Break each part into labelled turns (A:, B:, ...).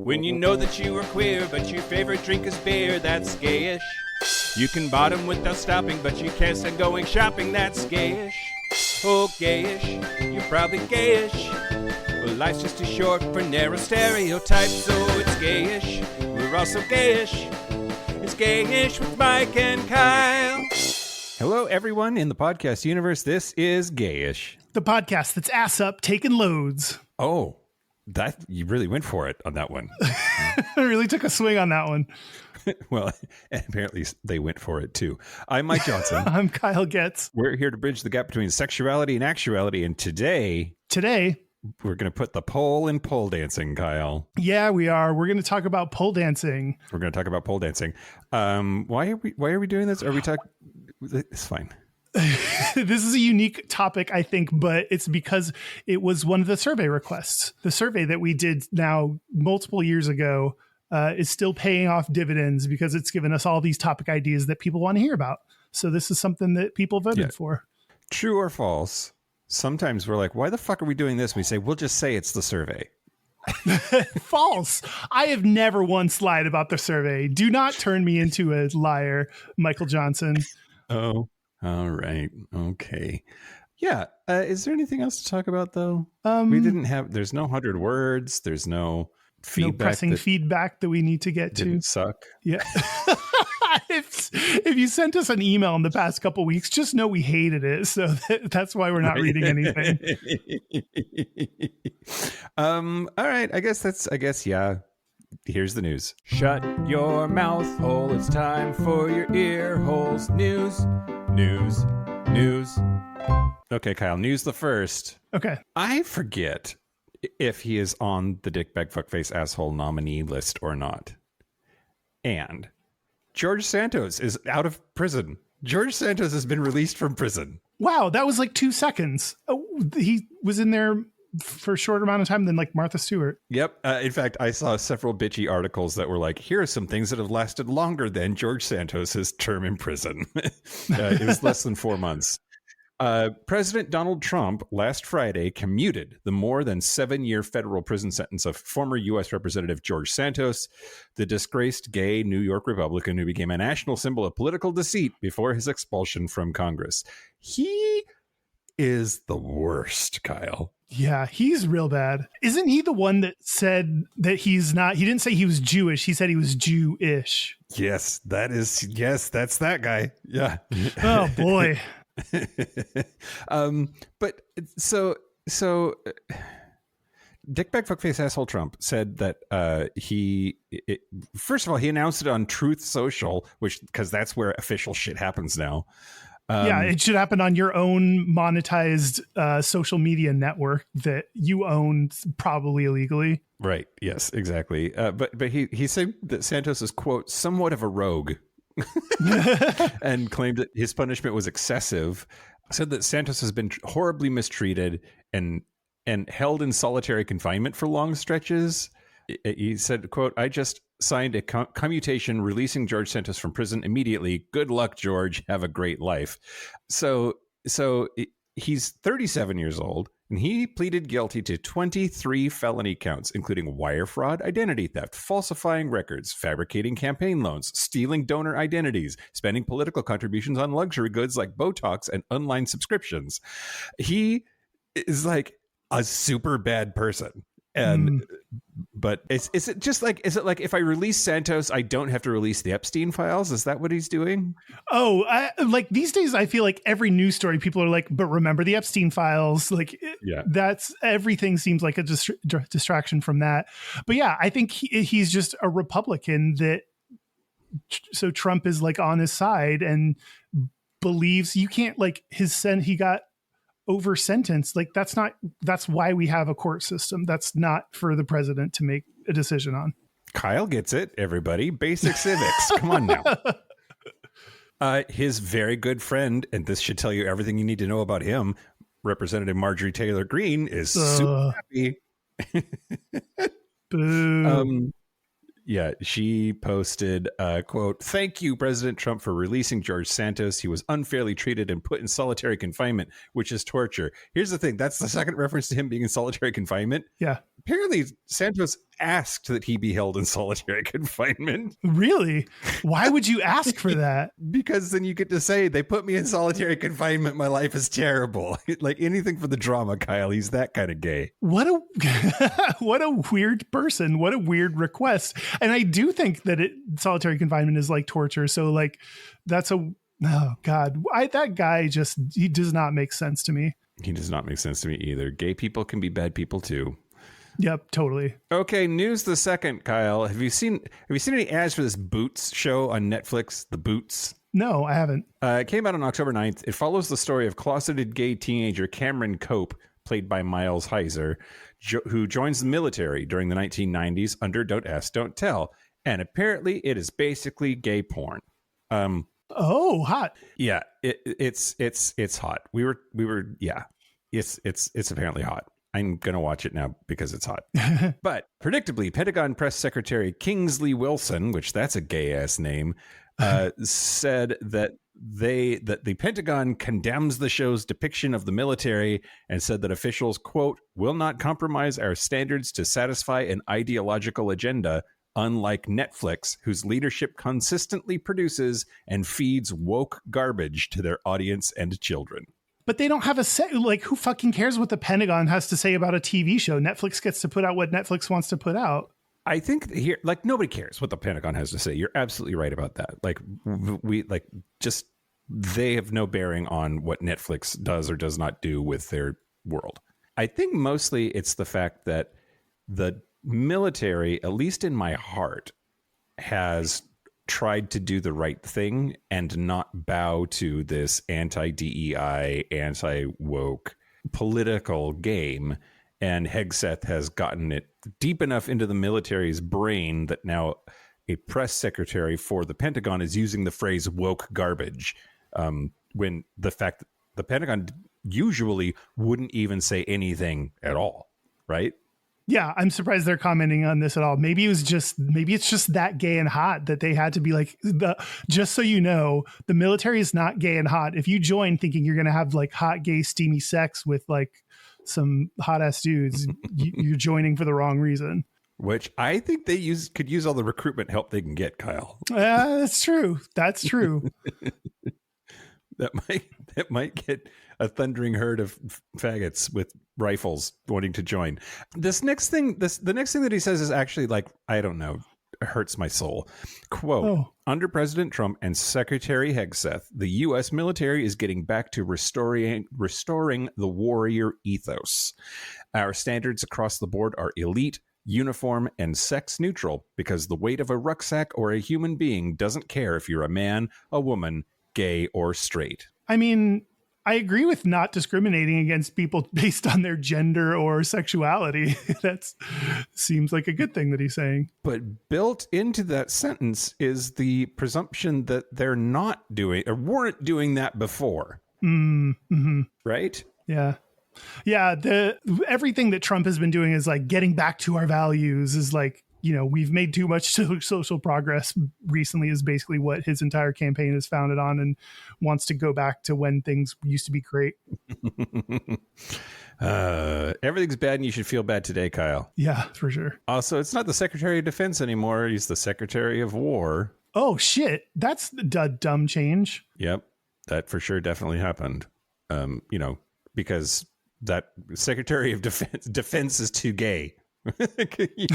A: When you know that you are queer, but your favorite drink is beer, that's gayish. You can bottom without stopping, but you can't stand going shopping, that's gayish. Oh, gayish, you're probably gayish. Well, life's just too short for narrow stereotypes, so it's gayish. We're also gayish. It's Gayish with Mike and Kyle.
B: Hello, everyone in the podcast universe. This is Gayish,
C: the podcast that's ass up taking loads.
B: Oh, that you really went for it on that one.
C: I really took a swing on that one.
B: Well, and apparently they went for it too. I'm Mike Johnson.
C: I'm Kyle Getz.
B: We're here to bridge the gap between sexuality and actuality. And today, we're going to put the pole in pole dancing, Kyle.
C: Yeah, we are. We're going to talk about pole dancing.
B: We're going to talk about pole dancing. Why are we doing this? Are we talking? It's fine.
C: This is a unique topic, I think, but it's because it was one of the survey requests. The survey that we did now multiple years ago is still paying off dividends because it's given us all these topic ideas that people want to hear about. So this is something that people voted for. True
B: or false? Sometimes we're like, why the fuck are we doing this? We say, we'll just say it's the survey.
C: False. I have never once lied about the survey. Do not turn me into a liar, Michael Johnson.
B: Oh, all right. Okay. Yeah. Is there anything else to talk about, though? There's no 100 words. There's no feedback.
C: No pressing feedback that we need to get to.
B: Didn't suck.
C: Yeah. If you sent us an email in the past couple weeks, just know we hated it. So that's why we're not reading anything.
B: All right. I guess, yeah. Here's the news.
A: Shut your mouth hole. It's time for your ear holes. News.
B: Okay, Kyle. News the first.
C: Okay.
B: I forget if he is on the dick bag fuckface asshole nominee list or not. And George Santos is out of prison. George Santos has been released from prison.
C: Wow, that was like 2 seconds. Oh, he was in there for a shorter amount of time than like Martha Stewart.
B: Yep. In fact, I saw several bitchy articles that were like, here are some things that have lasted longer than George Santos's term in prison. It was less than 4 months. President Donald Trump last Friday commuted the more than 7-year federal prison sentence of former U.S. Representative George Santos, the disgraced gay New York Republican who became a national symbol of political deceit before his expulsion from Congress. He is the worst, Kyle.
C: Yeah, he's real bad. Isn't he the one that said that he's not? He didn't say he was Jewish. He said he was Jewish.
B: Yes, that's that guy. Yeah.
C: Oh, boy.
B: But so dickbag fuckface asshole Trump said that first of all, he announced it on Truth Social, because that's where official shit happens now.
C: Yeah, it should happen on your own monetized social media network that you own, probably illegally.
B: Right. Yes, exactly. But he said that Santos is, quote, somewhat of a rogue. And claimed that his punishment was excessive. Said that Santos has been horribly mistreated and held in solitary confinement for long stretches. He said, quote, I just signed a commutation releasing George Santos from prison immediately. Good luck, George. Have a great life. So he's 37 years old, and he pleaded guilty to 23 felony counts, including wire fraud, identity theft, falsifying records, fabricating campaign loans, stealing donor identities, spending political contributions on luxury goods like Botox and online subscriptions. He is like a super bad person. And but is it like if I release Santos, I don't have to release the Epstein files? Is that what he's doing?
C: Oh, like these days, I feel like every news story, people are like, but remember the Epstein files. Like, yeah, that's everything seems like a distraction from that. But yeah, I think he's just a Republican so Trump is like on his side and believes you can't like he got over sentenced. Like that's why we have a court system. That's not for the president to make a decision on.
B: Kyle gets it, everybody. Basic civics. Come on now. His very good friend, and this should tell you everything you need to know about him, Representative Marjorie Taylor Greene, is super happy.
C: Boo.
B: Yeah, she posted, quote, thank you, President Trump, for releasing George Santos. He was unfairly treated and put in solitary confinement, which is torture. Here's the thing. That's the second reference to him being in solitary confinement.
C: Yeah.
B: Apparently, Santos asked that he be held in solitary confinement.
C: Really? Why would you ask for that?
B: Because then you get to say, they put me in solitary confinement. My life is terrible. Like anything for the drama, Kyle. He's that kind of gay.
C: What a weird person. What a weird request. And I do think that solitary confinement is like torture. So like oh God, that guy he does not make sense to me.
B: He does not make sense to me either. Gay people can be bad people too.
C: Yep, totally.
B: Okay, news the second, Kyle. Have you seen any ads for this Boots show on Netflix? The Boots?
C: No, I haven't.
B: It came out on October 9th. It follows the story of closeted gay teenager Cameron Cope, played by Miles Heiser, who joins the military during the 1990s under Don't Ask, Don't Tell. And apparently it is basically gay porn.
C: Oh, hot.
B: Yeah, it's hot. We were yeah. It's apparently hot. I'm going to watch it now because it's hot. But predictably, Pentagon Press Secretary Kingsley Wilson, which that's a gay ass name, said that the Pentagon condemns the show's depiction of the military and said that officials, quote, will not compromise our standards to satisfy an ideological agenda, unlike Netflix, whose leadership consistently produces and feeds woke garbage to their audience and children.
C: But they don't have a say. Like, who fucking cares what the Pentagon has to say about a TV show? Netflix gets to put out what Netflix wants to put out.
B: I think here, like, nobody cares what the Pentagon has to say. You're absolutely right about that. Like, they have no bearing on what Netflix does or does not do with their world. I think mostly it's the fact that the military, at least in my heart, has tried to do the right thing and not bow to this anti-DEI, anti-woke political game. And Hegseth has gotten it deep enough into the military's brain that now a press secretary for the Pentagon is using the phrase woke garbage, when the fact that the Pentagon usually wouldn't even say anything at all, right?
C: Yeah, I'm surprised they're commenting on this at all. Maybe it's just that gay and hot that they had to be like, just so you know, the military is not gay and hot. If you join thinking you're going to have like hot, gay, steamy sex with like some hot ass dudes, you're joining for the wrong reason.
B: Which I think they could use all the recruitment help they can get, Kyle.
C: That's true. That's true.
B: that might get a thundering herd of faggots with rifles wanting to join. The next thing that he says is actually, like, I don't know, it hurts my soul. Quote, Under President Trump and Secretary Hegseth, the U.S. military is getting back to restoring the warrior ethos. Our standards across the board are elite, uniform, and sex neutral because the weight of a rucksack or a human being doesn't care if you're a man, a woman, gay, or straight.
C: I mean, I agree with not discriminating against people based on their gender or sexuality. That seems like a good thing that he's saying.
B: But built into that sentence is the presumption that they're not doing or weren't doing that before.
C: Mm-hmm.
B: Right?
C: Yeah. Yeah. Everything that Trump has been doing is like getting back to our values is like, you know, we've made too much social progress recently is basically what his entire campaign is founded on, and wants to go back to when things used to be great.
B: Everything's bad and you should feel bad today, Kyle.
C: Yeah, for sure. Also,
B: it's not the Secretary of Defense anymore. He's the Secretary of War.
C: Oh, shit. That's the dumb change.
B: Yep. That for sure definitely happened. Because that Secretary of Defense is too gay. You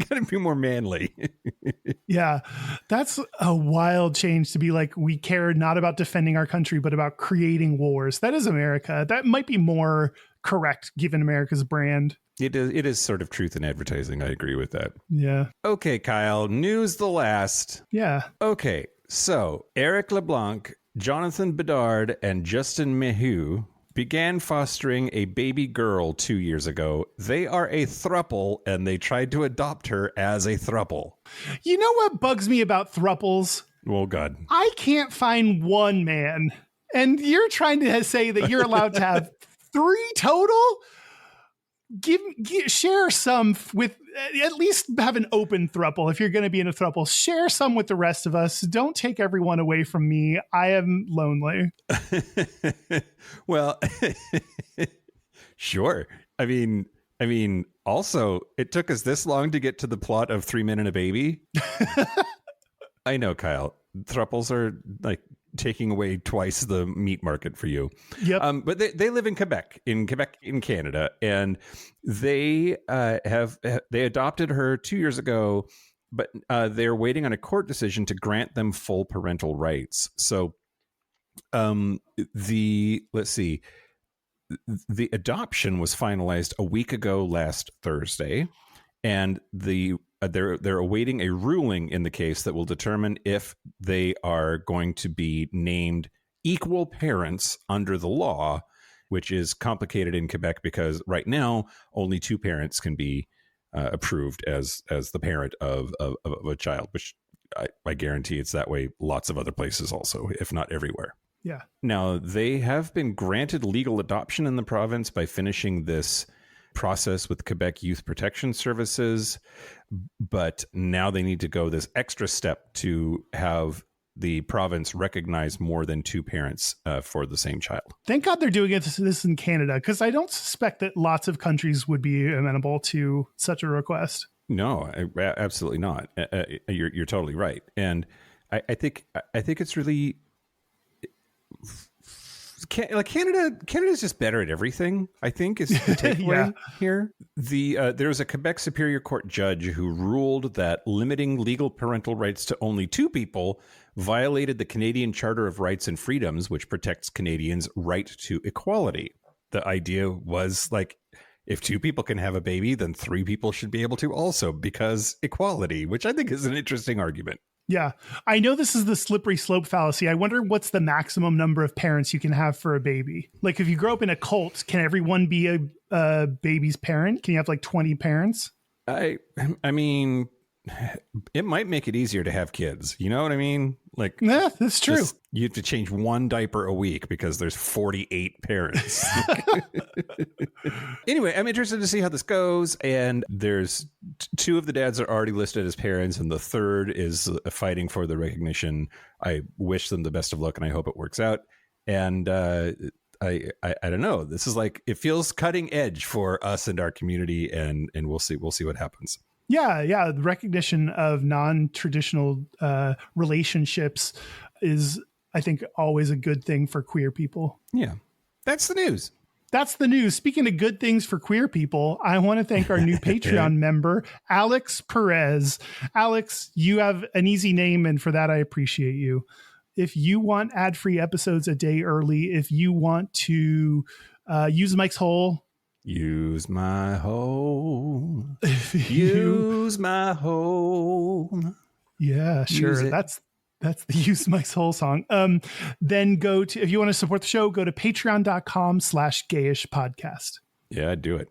B: gotta be more manly.
C: Yeah, that's a wild change to be like, we care not about defending our country but about creating wars. That is America. That might be more correct given America's brand.
B: It is sort of truth in advertising. I agree with that.
C: Yeah.
B: Okay, Kyle, news the last.
C: Yeah.
B: Okay, so Eric LeBlanc, Jonathan Bedard, and Justin Mayhew began fostering a baby girl 2 years ago. They are a throuple, and they tried to adopt her as a throuple.
C: You know what bugs me about throuples?
B: Oh, God.
C: I can't find one man, and you're trying to say that you're allowed to have 3 total? Share some with, at least have an open throuple. If you're going to be in a throuple, share some with the rest of us. Don't take everyone away from me. I am lonely.
B: Well, sure. I mean, I mean, also, it took us this long to get to the plot of 3 Men and a Baby. I know, Kyle. Thruples are like taking away twice the meat market for you.
C: Yep.
B: But they live in Quebec, in Canada, and they they adopted her 2 years ago, but they're waiting on a court decision to grant them full parental rights. So, let's see. The adoption was finalized a week ago last Thursday, and they're awaiting a ruling in the case that will determine if they are going to be named equal parents under the law, which is complicated in Quebec because right now only two parents can be approved as the parent of a child, which I guarantee it's that way lots of other places also, if not everywhere.
C: Yeah.
B: Now, they have been granted legal adoption in the province by finishing this process with Quebec Youth Protection Services, but now they need to go this extra step to have the province recognize more than two parents for the same child. Thank
C: God they're doing this in Canada, because I don't suspect that lots of countries would be amenable to such a request.
B: No, absolutely not. You're totally right, and I think it's really. Canada is just better at everything, I think, is the takeaway here. There was a Quebec Superior Court judge who ruled that limiting legal parental rights to only two people violated the Canadian Charter of Rights and Freedoms, which protects Canadians' right to equality. The idea was like, if two people can have a baby, then three people should be able to also, because equality, which I think is an interesting argument.
C: Yeah, I know this is the slippery slope fallacy. I wonder what's the maximum number of parents you can have for a baby. Like if you grow up in a cult, can everyone be a baby's parent? Can you have like 20 parents?
B: I mean, it might make it easier to have kids. You know what I mean? Like,
C: yeah, that's true.
B: You have to change one diaper a week because there's 48 parents. Anyway, I'm interested to see how this goes. And there's two of the dads are already listed as parents, and the third is fighting for the recognition. I wish them the best of luck, and I hope it works out. And I don't know. This is like, it feels cutting edge for us and our community, and we'll see what happens.
C: Yeah. The recognition of non-traditional relationships is, I think, always a good thing for queer people.
B: Yeah. That's the news.
C: That's the news. Speaking of good things for queer people, I want to thank our new Patreon member, Alex Perez. Alex, you have an easy name, and for that, I appreciate you. If you want ad-free episodes a day early, if you want to use Mike's hole,
B: use my hole. Use my hole.
C: Yeah, sure. That's the Use Mike's Hole song. Then go to, if you want to support the show, go to patreon.com/Gayish podcast.
B: Yeah, do it.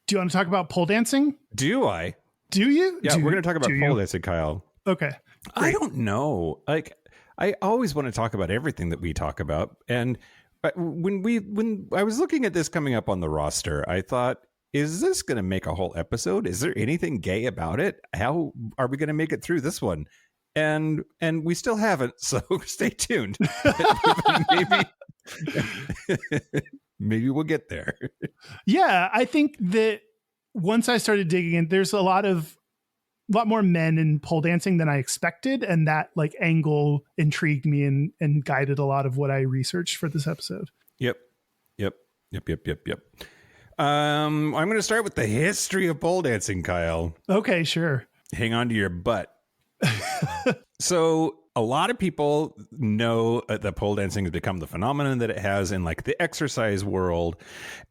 C: Do you want to talk about pole dancing?
B: Do I?
C: Do you?
B: Yeah, we're going to talk about pole dancing, Kyle.
C: Okay.
B: Great. I don't know. Like, I always want to talk about everything that we talk about. And when I was looking at this coming up on the roster, I thought, is this going to make a whole episode? Is there anything gay about it? How are we going to make it through this one? And we still haven't, so stay tuned. Maybe we'll get there.
C: Yeah, I think that once I started digging in, there's a lot more men in pole dancing than I expected, and that like angle intrigued me and guided a lot of what I researched for this episode. Yep.
B: I'm going to start with the history of pole dancing, Kyle.
C: Okay, sure.
B: Hang on to your butt. So a lot of people know that pole dancing has become the phenomenon that it has in like the exercise world.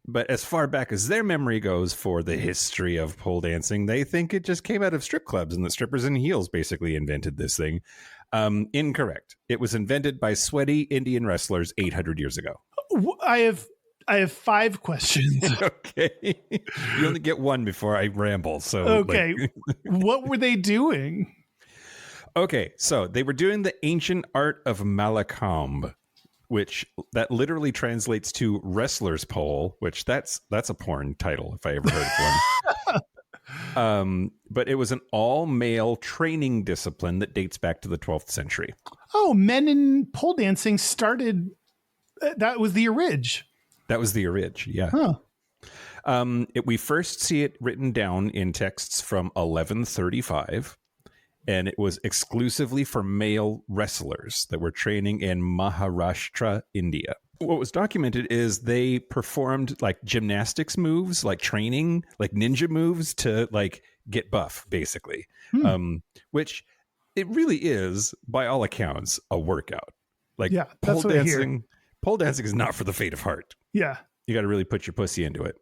B: But as far back as their memory goes for the history of pole dancing, they think it just came out of strip clubs and the strippers in heels basically invented this thing. Incorrect. It was invented by sweaty Indian wrestlers 800 years ago.
C: I have 5 questions.
B: Okay. You only get one before I ramble. So
C: okay. What were they doing?
B: Okay, so they were doing the ancient art of Malakambh, which that literally translates to wrestler's pole, which that's a porn title if I ever heard of one. But it was an all-male training discipline that dates back to the 12th century.
C: Oh, men in pole dancing started. That was the orig.
B: That was the orig, yeah.
C: Huh.
B: We first see it written down in texts from 1135, and it was exclusively for male wrestlers that were training in Maharashtra, India. What was documented is they performed like gymnastics moves, like training, like ninja moves to like get buff, basically, which it really is, by all accounts, a workout. Like pole dancing. Pole dancing is not for the faint of heart.
C: Yeah.
B: You got to really put your pussy into it.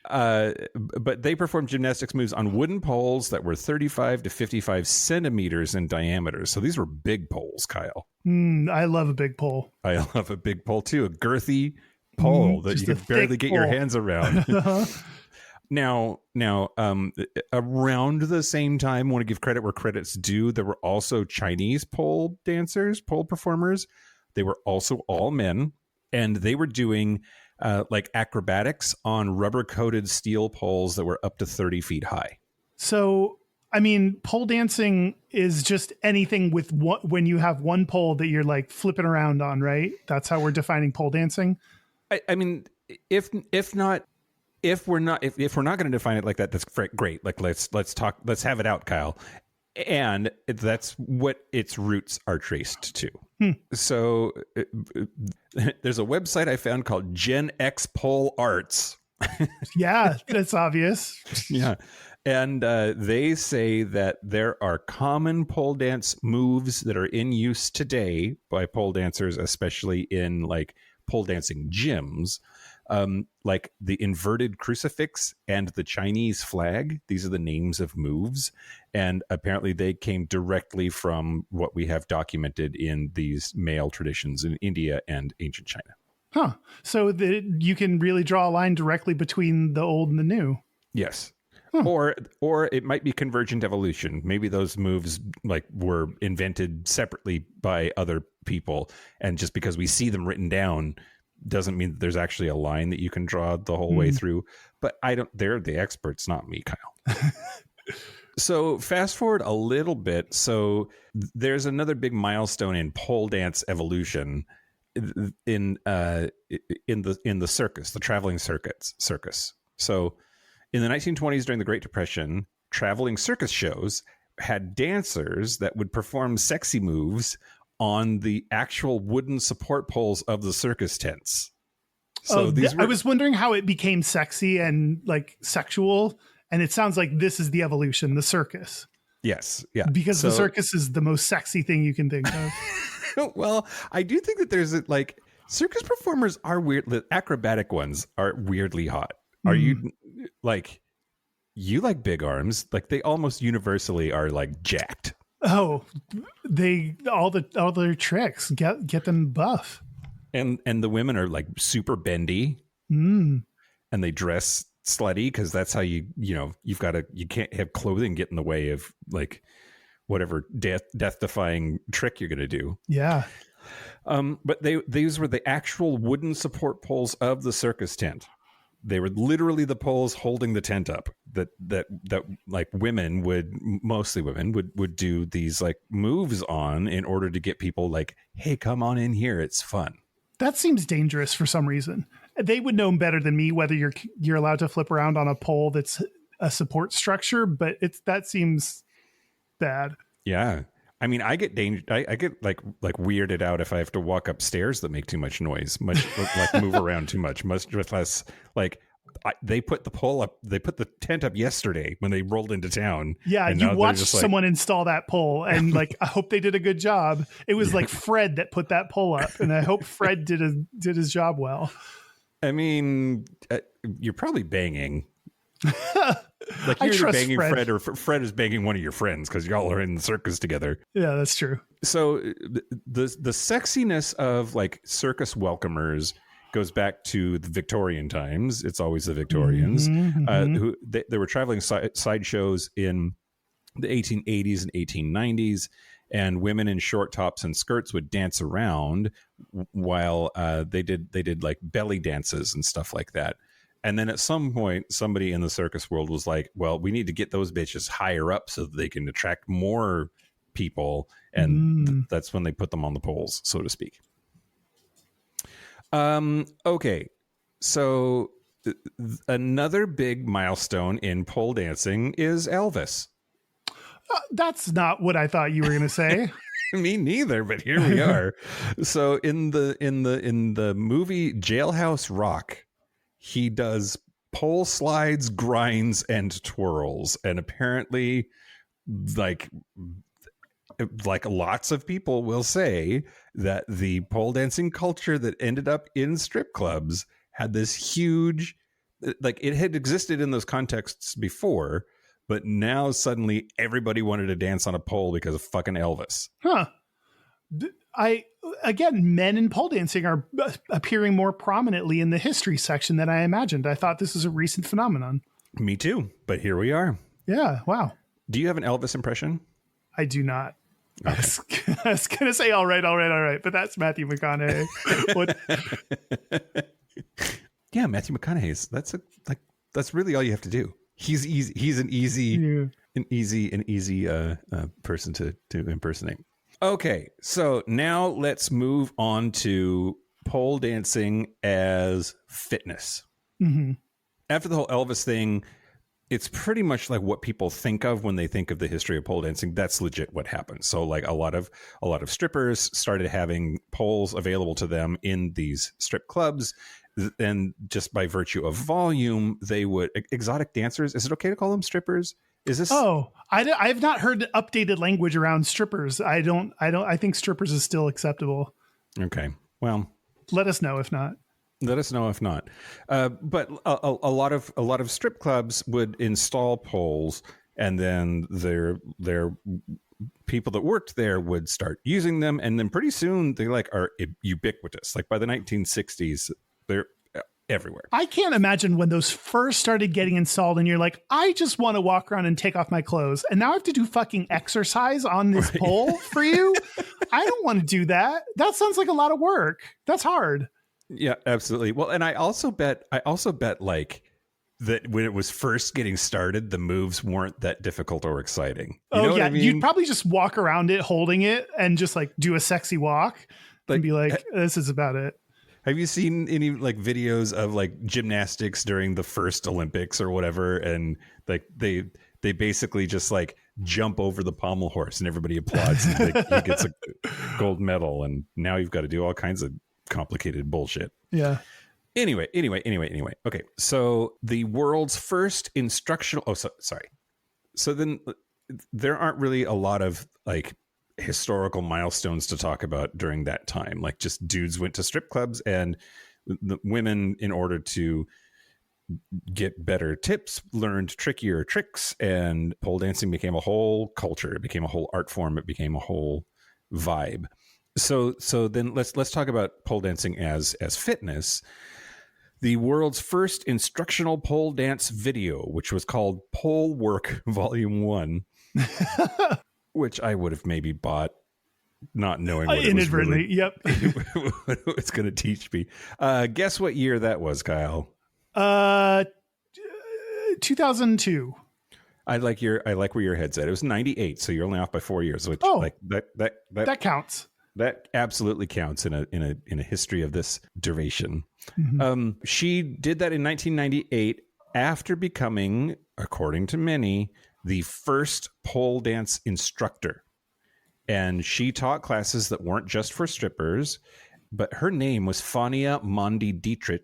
B: But they performed gymnastics moves on wooden poles that were 35 to 55 centimeters in diameter. So these were big poles, Kyle.
C: I love a big pole.
B: I love a big pole too. A girthy pole that you can barely get your hands around. Now, around the same time, I want to give credit where credit's due. There were also Chinese pole dancers, pole performers. They were also all men, and they were doing like acrobatics on rubber-coated steel poles that were up to 30 feet high.
C: So, I mean, pole dancing is just anything with when you have one pole that you're like flipping around on, right? That's how we're defining pole dancing.
B: I mean, if we're not going to define it like that, that's great. Like let's have it out, Kyle. And that's what its roots are traced to. So there's a website I found called Gen X Pole Arts.
C: Yeah, that's obvious.
B: Yeah. And they say that there are common pole dance moves that are in use today by pole dancers, especially in like pole dancing gyms. Like the inverted crucifix and the Chinese flag. These are the names of moves. And apparently they came directly from what we have documented in these male traditions in India and ancient China.
C: Huh. So you can really draw a line directly between the old and the new.
B: Yes. Or it might be convergent evolution. Maybe those moves like were invented separately by other people. And just because we see them written down doesn't mean that there's actually a line that you can draw the whole way through. But they're the experts, not me, Kyle. So fast forward a little bit. So there's another big milestone in pole dance evolution in the circus, the traveling circus. So in the 1920s, during the Great Depression, traveling circus shows had dancers that would perform sexy moves on the actual wooden support poles of the circus tents. So
C: I was wondering how it became sexy and like sexual. And it sounds like this is the evolution, the circus.
B: Yes. Yeah.
C: Because the circus is the most sexy thing you can think of.
B: Well, I do think that there's like circus performers are weird. The acrobatic ones are weirdly hot. Are you like, you like big arms? Like they almost universally are like jacked.
C: Oh, all their tricks get them buff.
B: And the women are like super bendy. And they dress slutty because that's how you can't have clothing get in the way of like whatever death defying trick you're going to do.
C: Yeah.
B: But these were the actual wooden support poles of the circus tent. They were literally the poles holding the tent up that like mostly women would do these like moves on in order to get people like, hey, come on in here. It's fun.
C: That seems dangerous for some reason. They would know better than me whether you're allowed to flip around on a pole that's a support structure, but that seems bad.
B: Yeah. I mean, I get I get like weirded out if I have to walk upstairs that make too much noise, much like move around too much less like they put the pole up. They put the tent up yesterday when they rolled into town.
C: Yeah, you watched someone install that pole, and like I hope they did a good job. It was like Fred that put that pole up, and I hope Fred did his job well.
B: I mean, you're probably banging. Like you're either banging Fred or Fred is banging one of your friends because y'all are in the circus together.
C: Yeah, that's true.
B: So the sexiness of like circus welcomers goes back to the Victorian times. It's always the Victorians who they were traveling sideshows in the 1880s and 1890s, and women in short tops and skirts would dance around while they did like belly dances and stuff like that. And then at some point, somebody in the circus world was like, well, we need to get those bitches higher up so that they can attract more people. And that's when they put them on the poles, so to speak. Okay. So Another big milestone in pole dancing is Elvis.
C: That's not what I thought you were going to say.
B: Me neither, but here we are. So in the movie Jailhouse Rock, he does pole slides, grinds, and twirls, and apparently, like lots of people will say that the pole dancing culture that ended up in strip clubs had this huge, like, it had existed in those contexts before, but now suddenly everybody wanted to dance on a pole because of fucking Elvis.
C: Huh. Again, men in pole dancing are appearing more prominently in the history section than I imagined. I thought this was a recent phenomenon.
B: Me too, but here we are.
C: Yeah, wow.
B: Do you have an Elvis impression?
C: I do not.
B: Okay.
C: I was going to say, all right, but that's Matthew McConaughey.
B: Yeah, Matthew McConaughey's. That's really all you have to do. He's easy. He's an easy person to impersonate. Okay, so now let's move on to pole dancing as fitness.
C: Mm-hmm.
B: After the whole Elvis thing, it's pretty much like what people think of when they think of the history of pole dancing. That's legit what happened. So like a lot of strippers started having poles available to them in these strip clubs. And just by virtue of volume, they would exotic dancers. Is it okay to call them strippers? Is this?
C: Oh, I've not heard updated language around strippers. I think strippers is still acceptable.
B: Okay. Well,
C: let us know if not.
B: Let us know if not. But a lot of strip clubs would install poles, and then their people that worked there would start using them, and then pretty soon they are ubiquitous. Like by the 1960s, they're everywhere.
C: I can't imagine when those first started getting installed and you're like, I just want to walk around and take off my clothes. And now I have to do fucking exercise on this pole for you. I don't want to do that. That sounds like a lot of work. That's hard.
B: Yeah, absolutely. Well, and I also bet like that when it was first getting started, the moves weren't that difficult or exciting. You know what I mean?
C: You'd probably just walk around it holding it and just like do a sexy walk and be like, this is about it.
B: Have you seen any like videos of like gymnastics during the first Olympics or whatever? And like they basically just like jump over the pommel horse and everybody applauds and he gets a gold medal. And now you've got to do all kinds of complicated bullshit.
C: Yeah.
B: Anyway. Okay. So the world's first instructional. Sorry. So then there aren't really a lot of like historical milestones to talk about during that time. Like just dudes went to strip clubs, and the women, in order to get better tips, learned trickier tricks, and pole dancing became a whole culture. It became a whole art form. It became a whole vibe. So then let's talk about pole dancing as fitness. The world's first instructional pole dance video, which was called Pole Work Volume 1, which I would have maybe bought, not knowing what
C: inadvertently.
B: It was really, what it's going to teach me. Guess what year that was, Kyle?
C: 2002.
B: I like where your head's at. It was 98, so you're only off by 4 years. Which that
C: counts.
B: That absolutely counts in a history of this duration.
C: Mm-hmm.
B: She did that in 1998 after becoming, according to many, the first pole dance instructor. And she taught classes that weren't just for strippers, but her name was Fania Mondi Dietrich,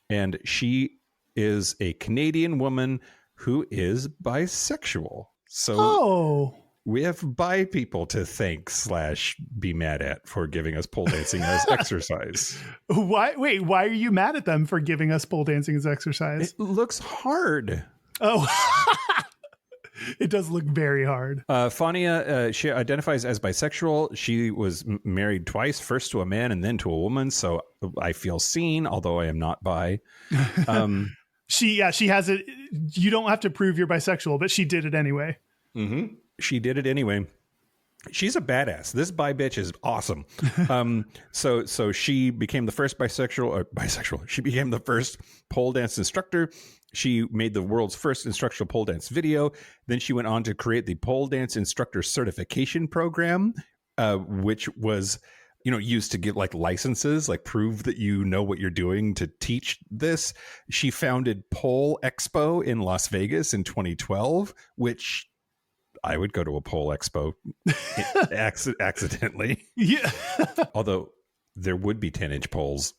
B: and she is a Canadian woman who is bisexual. So we have bi people to thank / be mad at for giving us pole dancing as exercise.
C: Why are you mad at them for giving us pole dancing as exercise?
B: It looks hard.
C: Oh, it does look very hard.
B: Fania, she identifies as bisexual. She was married twice, first to a man and then to a woman. So I feel seen, although I am not bi.
C: She has it. You don't have to prove you're bisexual, but she did it anyway.
B: Mm-hmm. She did it anyway. She's a badass. This bi bitch is awesome. So she became the first bisexual. She became the first pole dance instructor. She made the world's first instructional pole dance video. Then she went on to create the pole dance instructor certification program, which was used to get like licenses, like prove that you know what you're doing to teach this. She founded Pole Expo in Las Vegas in 2012, which I would go to a pole expo accidentally.
C: Yeah.
B: Although there would be 10-inch poles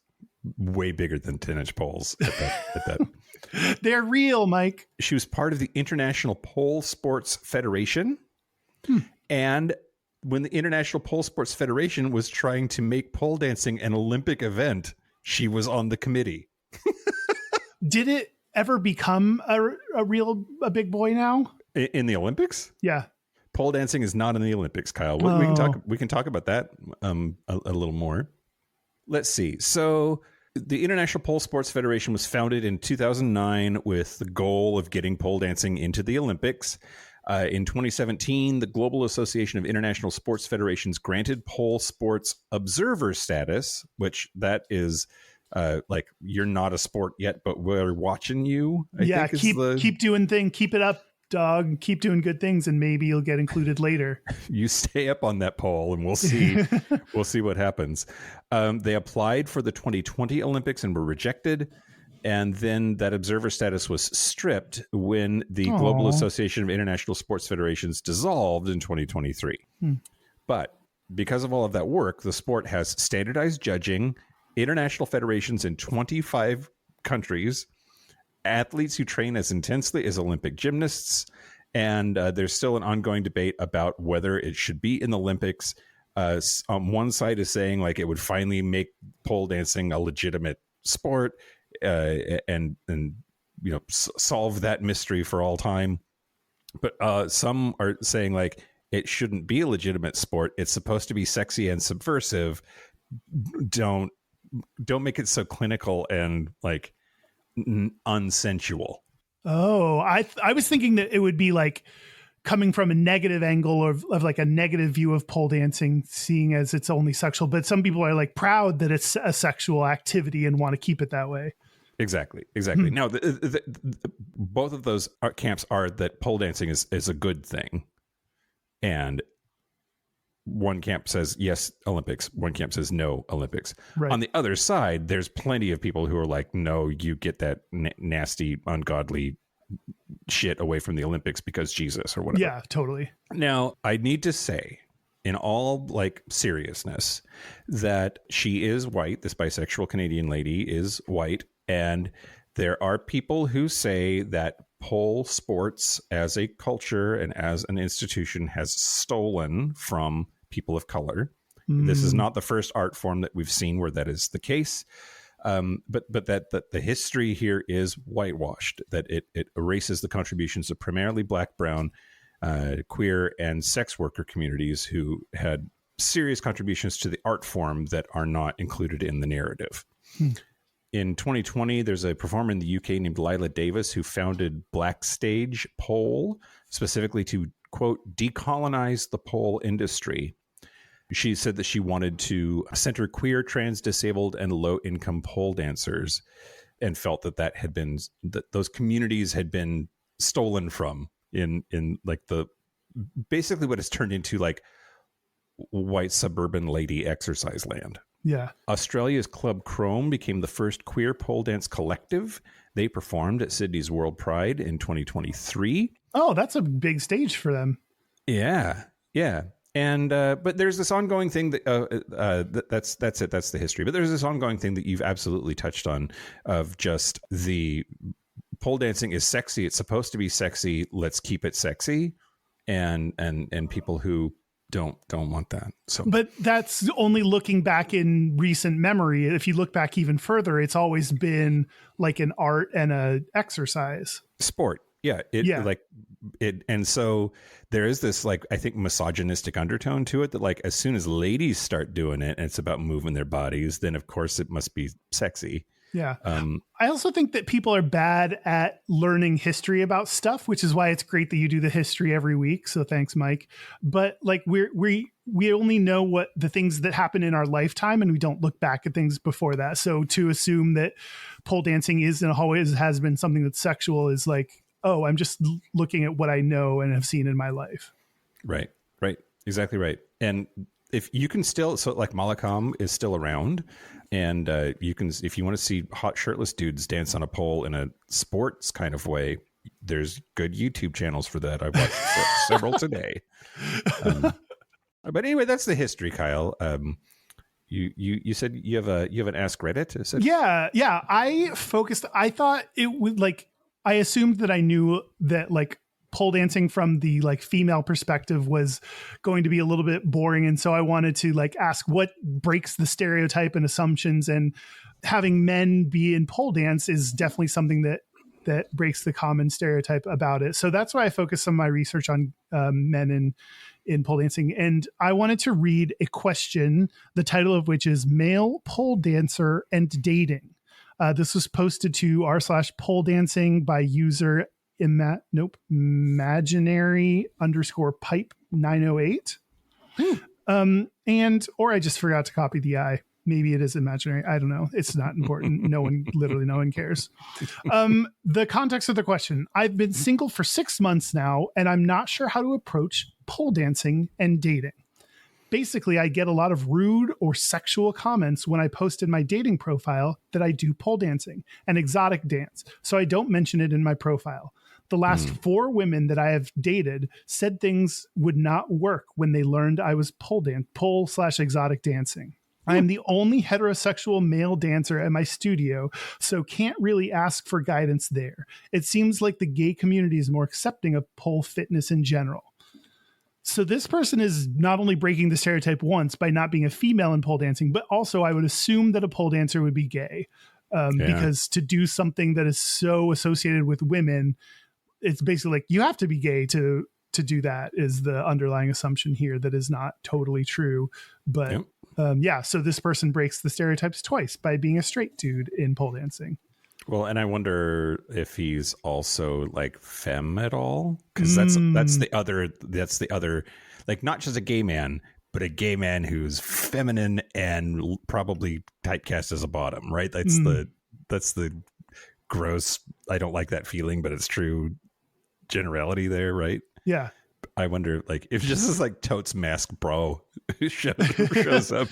B: way bigger than 10-inch poles at that.
C: They're real, Mike.
B: She was part of the International Pole Sports Federation. And when the International Pole Sports Federation was trying to make pole dancing an Olympic event, she was on the committee.
C: Did it ever become a big boy now?
B: In the Olympics?
C: Yeah.
B: Pole dancing is not in the Olympics, Kyle. We can talk about that a little more. Let's see. So the International Pole Sports Federation was founded in 2009 with the goal of getting pole dancing into the Olympics. In 2017, the Global Association of International Sports Federations granted pole sports observer status, which that is like you're not a sport yet, but we're watching you. I think
C: keep doing things. Keep it up, dog. Keep doing good things, and maybe you'll get included later.
B: You stay up on that pole, and we'll see. We'll see what happens. They applied for the 2020 Olympics and were rejected. And then that observer status was stripped when the Global Association of International Sports Federations dissolved in 2023. But because of all of that work, the sport has standardized judging, international federations in 25 countries, athletes who train as intensely as Olympic gymnasts, and there's still an ongoing debate about whether it should be in the Olympics. On one side is saying like it would finally make pole dancing a legitimate sport. And solve that mystery for all time. But some are saying like it shouldn't be a legitimate sport. It's supposed to be sexy and subversive. Don't make it so clinical and like unsensual.
C: Oh, I was thinking that it would be like coming from a negative angle of like a negative view of pole dancing, seeing as it's only sexual. But some people are like proud that it's a sexual activity and want to keep it that way.
B: Exactly. Now, both of those camps are that pole dancing is a good thing. And one camp says, yes, Olympics. One camp says, no, Olympics. Right. On the other side, there's plenty of people who are like, no, you get that nasty, ungodly shit away from the Olympics because Jesus or whatever.
C: Yeah, totally.
B: Now, I need to say, in all like seriousness, that she is white. This bisexual Canadian lady is white. And there are people who say that pole sports as a culture and as an institution has stolen from people of color. This is not the first art form that we've seen where that is the case. But that the history here is whitewashed, that it erases the contributions of primarily Black, brown, queer, and sex worker communities who had serious contributions to the art form that are not included in the narrative. In 2020, there's a performer in the UK named Lila Davis who founded Black Stage Pole, specifically to, quote, decolonize the pole industry. She said that she wanted to center queer, trans, disabled, and low-income pole dancers, and felt that had been that those communities had been stolen from in like the basically what has turned into like white suburban lady exercise land.
C: Yeah.
B: Australia's Club Chrome became the first queer pole dance collective. They performed at Sydney's World Pride in 2023.
C: Oh, that's a big stage for them.
B: Yeah. And but there's this ongoing thing that that's it. That's the history. But there's this ongoing thing that you've absolutely touched on of just the pole dancing is sexy. It's supposed to be sexy. Let's keep it sexy. And people who don't want that. So,
C: but that's only looking back in recent memory. If you look back even further, it's always been like an art and a exercise
B: sport. Yeah. And so there is this, like, I think misogynistic undertone to it that like, as soon as ladies start doing it and it's about moving their bodies, then of course it must be sexy.
C: Yeah. I also think that people are bad at learning history about stuff, which is why it's great that you do the history every week. So thanks, Mike. But like we only know what the things that happen in our lifetime, and we don't look back at things before that. So to assume that pole dancing is and always has been something that's sexual is like, oh, I'm just looking at what I know and have seen in my life.
B: Right. Exactly right. And if you can still, so like Malakam is still around, and you can, if you want to see hot shirtless dudes dance on a pole in a sports kind of way, there's good YouTube channels for that. I've watched several today. But anyway, that's the history, Kyle. You said you have an Ask Reddit? Is it?
C: Yeah. I thought it would, like, I assumed that I knew that, like, pole dancing from the, like, female perspective was going to be a little bit boring. And so I wanted to, like, ask what breaks the stereotype and assumptions, and having men be in pole dance is definitely something that breaks the common stereotype about it. So that's why I focused some of my research on men in pole dancing. And I wanted to read a question, the title of which is Male Pole Dancer and Dating. This was posted to r/pole dancing by user imaginary_pipe 908. Or I just forgot to copy the I. Maybe it is imaginary. I don't know. It's not important. No one cares. The context of the question: I've been single for 6 months now, and I'm not sure how to approach pole dancing and dating. Basically, I get a lot of rude or sexual comments when I post in my dating profile that I do pole dancing and exotic dance, so I don't mention it in my profile. The last 4 women that I have dated said things would not work when they learned I was pole/exotic dancing. I am the only heterosexual male dancer at my studio, so can't really ask for guidance there. It seems like the gay community is more accepting of pole fitness in general. So this person is not only breaking the stereotype once by not being a female in pole dancing, but also I would assume that a pole dancer would be gay, because to do something that is so associated with women, it's basically like you have to be gay to do that, is the underlying assumption here. That is not totally true, but so this person breaks the stereotypes twice by being a straight dude in pole dancing.
B: Well, and I wonder if he's also like femme at all, because that's the other, like, not just a gay man, but a gay man who's feminine and probably typecast as a bottom, right? That's the gross, I don't like that feeling, but it's true generality there, right?
C: Yeah.
B: I wonder, like, if just this like totes mask bro shows up.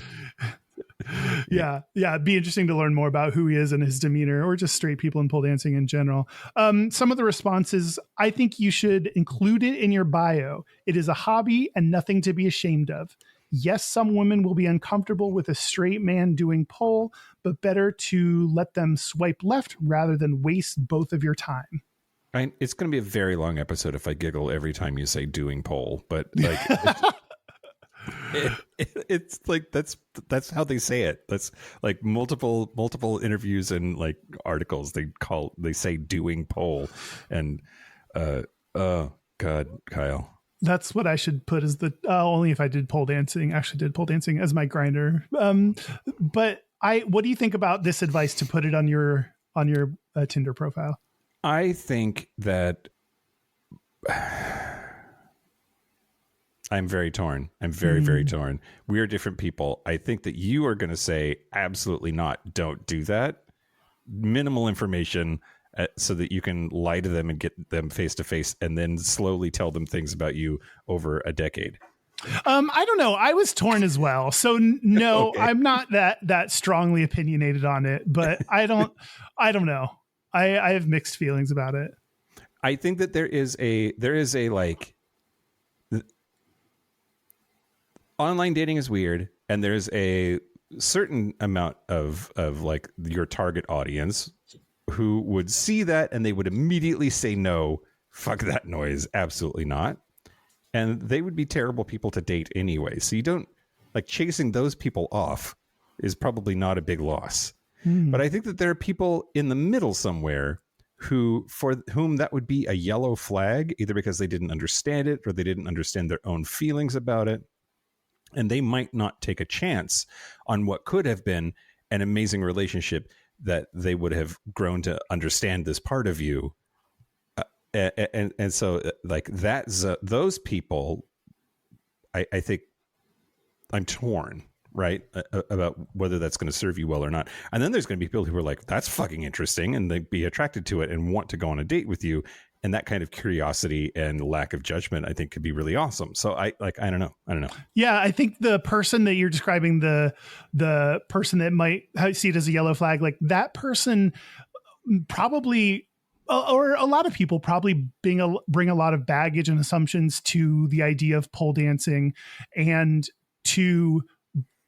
C: Yeah. It'd be interesting to learn more about who he is and his demeanor, or just straight people in pole dancing in general. Some of the responses: I think you should include it in your bio. It is a hobby and nothing to be ashamed of. Yes, some women will be uncomfortable with a straight man doing pole, but better to let them swipe left rather than waste both of your time.
B: It's going to be a very long episode if I giggle every time you say doing pole, but like it's like that's how they say it. That's like multiple interviews and like articles they say doing pole, and oh god, Kyle.
C: That's what I should put as the only if I did pole dancing as my grinder. But what do you think about this advice to put it on your Tinder profile?
B: I think that I'm very torn. I'm very, very torn. We are different people. I think that you are going to say absolutely not. Don't do that. Minimal information so that you can lie to them and get them face to face, and then slowly tell them things about you over a decade.
C: I don't know. I was torn as well. So no,
B: Okay.
C: I'm not that strongly opinionated on it, but I don't know. I have mixed feelings about it.
B: I think that there is a like online dating is weird, and there's a certain amount of like your target audience who would see that and they would immediately say no, fuck that noise, absolutely not. And they would be terrible people to date anyway. So you don't like chasing those people off is probably not a big loss. But I think that there are people in the middle somewhere for whom that would be a yellow flag, either because they didn't understand it or they didn't understand their own feelings about it. And they might not take a chance on what could have been an amazing relationship that they would have grown to understand this part of you. And so like those people, I think I'm torn, right, about whether that's going to serve you well or not. And then there's going to be people who are like, that's fucking interesting, and they'd be attracted to it and want to go on a date with you. And that kind of curiosity and lack of judgment, I think, could be really awesome. So I don't know.
C: Yeah, I think the person that you're describing, the person that might see it as a yellow flag, like that person probably, or a lot of people probably bring a lot of baggage and assumptions to the idea of pole dancing, and to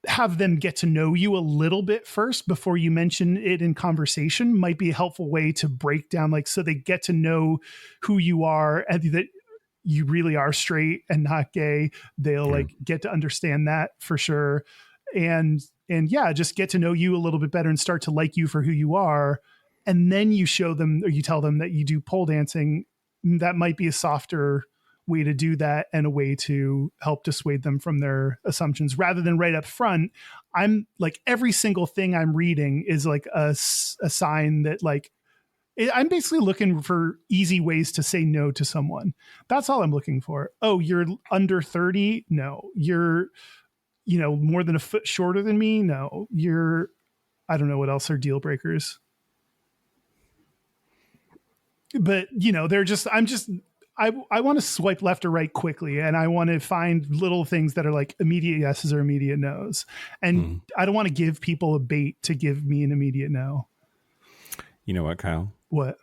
C: have them get to know you a little bit first before you mention it in conversation might be a helpful way to break down, like, so they get to know who you are and that you really are straight and not gay. They'll like get to understand that for sure. And yeah, just get to know you a little bit better and start to like you for who you are. And then you show them, or you tell them that you do pole dancing. That might be a softer way to do that, and a way to help dissuade them from their assumptions, rather than right up front. I'm like, every single thing I'm reading is like a sign that, like, I'm basically looking for easy ways to say no to someone. That's all I'm looking for. Oh, you're under 30? No. You're, more than a foot shorter than me? No. I don't know what else are deal breakers. But, I want to swipe left or right quickly, and I want to find little things that are like immediate yeses or immediate nos. And I don't want to give people a bait to give me an immediate no.
B: You know what, Kyle?
C: What?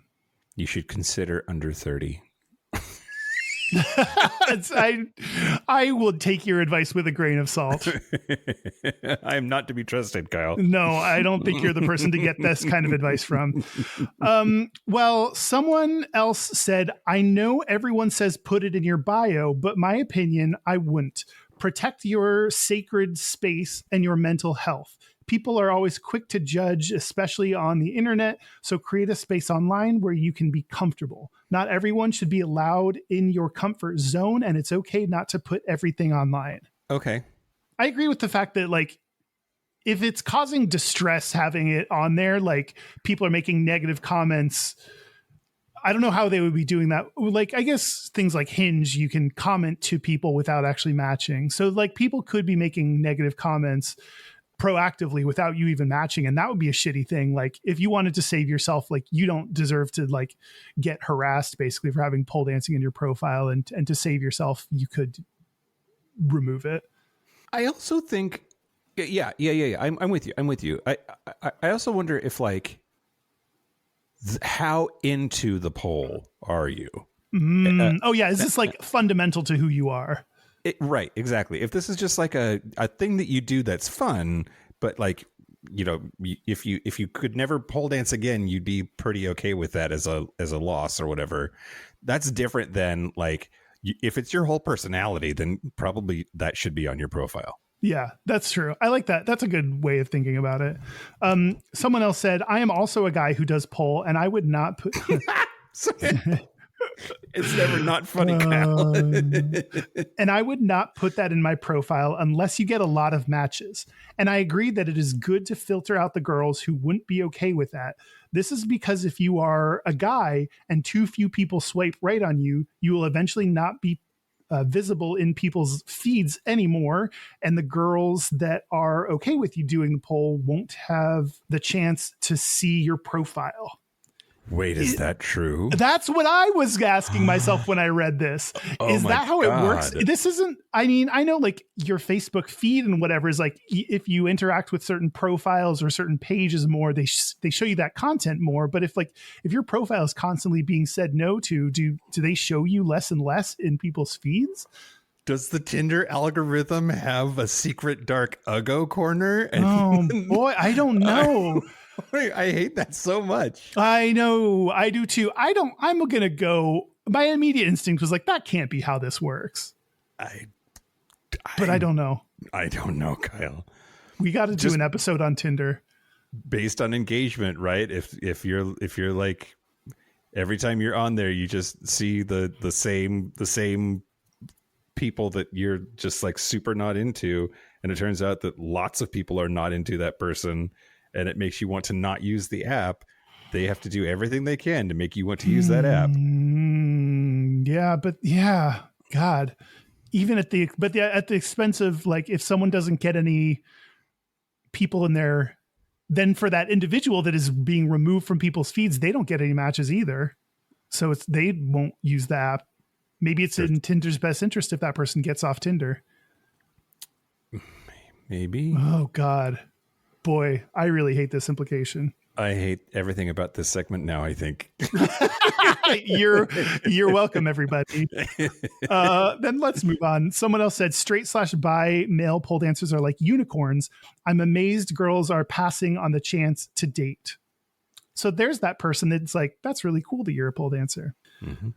B: You should consider under 30.
C: I will take your advice with a grain of salt.
B: I am not to be trusted, Kyle.
C: No, I don't think you're the person to get this kind of advice from. Well, someone else said, I know everyone says put it in your bio, but my opinion, I wouldn't. Protect your sacred space and your mental health. People are always quick to judge, especially on the internet. So create a space online where you can be comfortable. Not everyone should be allowed in your comfort zone, and it's okay not to put everything online.
B: Okay.
C: I agree with the fact that, like, if it's causing distress having it on there, like people are making negative comments, I don't know how they would be doing that. Like, I guess things like Hinge, you can comment to people without actually matching. So like people could be making negative comments proactively without you even matching, and that would be a shitty thing. Like, if you wanted to save yourself, like, you don't deserve to like get harassed basically for having pole dancing in your profile, and to save yourself, you could remove it.
B: I also think, yeah. I'm with you. I also wonder if, like, how into the pole are you?
C: Oh yeah, is this like fundamental to who you are?
B: Right, exactly. If this is just like a thing that you do that's fun, but like, if you could never pole dance again, you'd be pretty okay with that as a loss or whatever. That's different than, like, if it's your whole personality, then probably that should be on your profile.
C: Yeah, that's true. I like that. That's a good way of thinking about it. Someone else said, I am also a guy who does pole, and I would not put...
B: It's never not funny, Kyle.
C: And I would not put that in my profile unless you get a lot of matches. And I agree that it is good to filter out the girls who wouldn't be okay with that. This is because if you are a guy and too few people swipe right on you, you will eventually not be visible in people's feeds anymore. And the girls that are okay with you doing the poll won't have the chance to see your profile.
B: Wait, is that true?
C: That's what I was asking myself when I read this. Is that how it works? This isn't, I mean, I know like your Facebook feed and whatever is like, if you interact with certain profiles or certain pages more, they show you that content more. But if your profile is constantly being said no to, do they show you less and less in people's feeds?
B: Does the Tinder algorithm have a secret dark Uggo corner?
C: Oh boy, I don't know.
B: I hate that so much.
C: I know. I do too. I'm going to go. My immediate instinct was like, that can't be how this works. But I don't know.
B: I don't know, Kyle.
C: We got to do an episode on Tinder.
B: Based on engagement, right? If you're like, every time you're on there, you just see the same people that you're just like super not into. And it turns out that lots of people are not into that person. And it makes you want to not use the app. They have to do everything they can to make you want to use that app.
C: God, even at the expense of, like, if someone doesn't get any people in there, then for that individual that is being removed from people's feeds, they don't get any matches either. So they won't use the app. Maybe it's in Tinder's best interest if that person gets off Tinder.
B: Maybe.
C: Oh, God. Boy, I really hate this implication.
B: I hate everything about this segment now, I think.
C: You're welcome, everybody. Then let's move on. Someone else said straight/bi male pole dancers are like unicorns. I'm amazed girls are passing on the chance to date. So there's that person that's like, that's really cool that you're a pole dancer. Mm-hmm.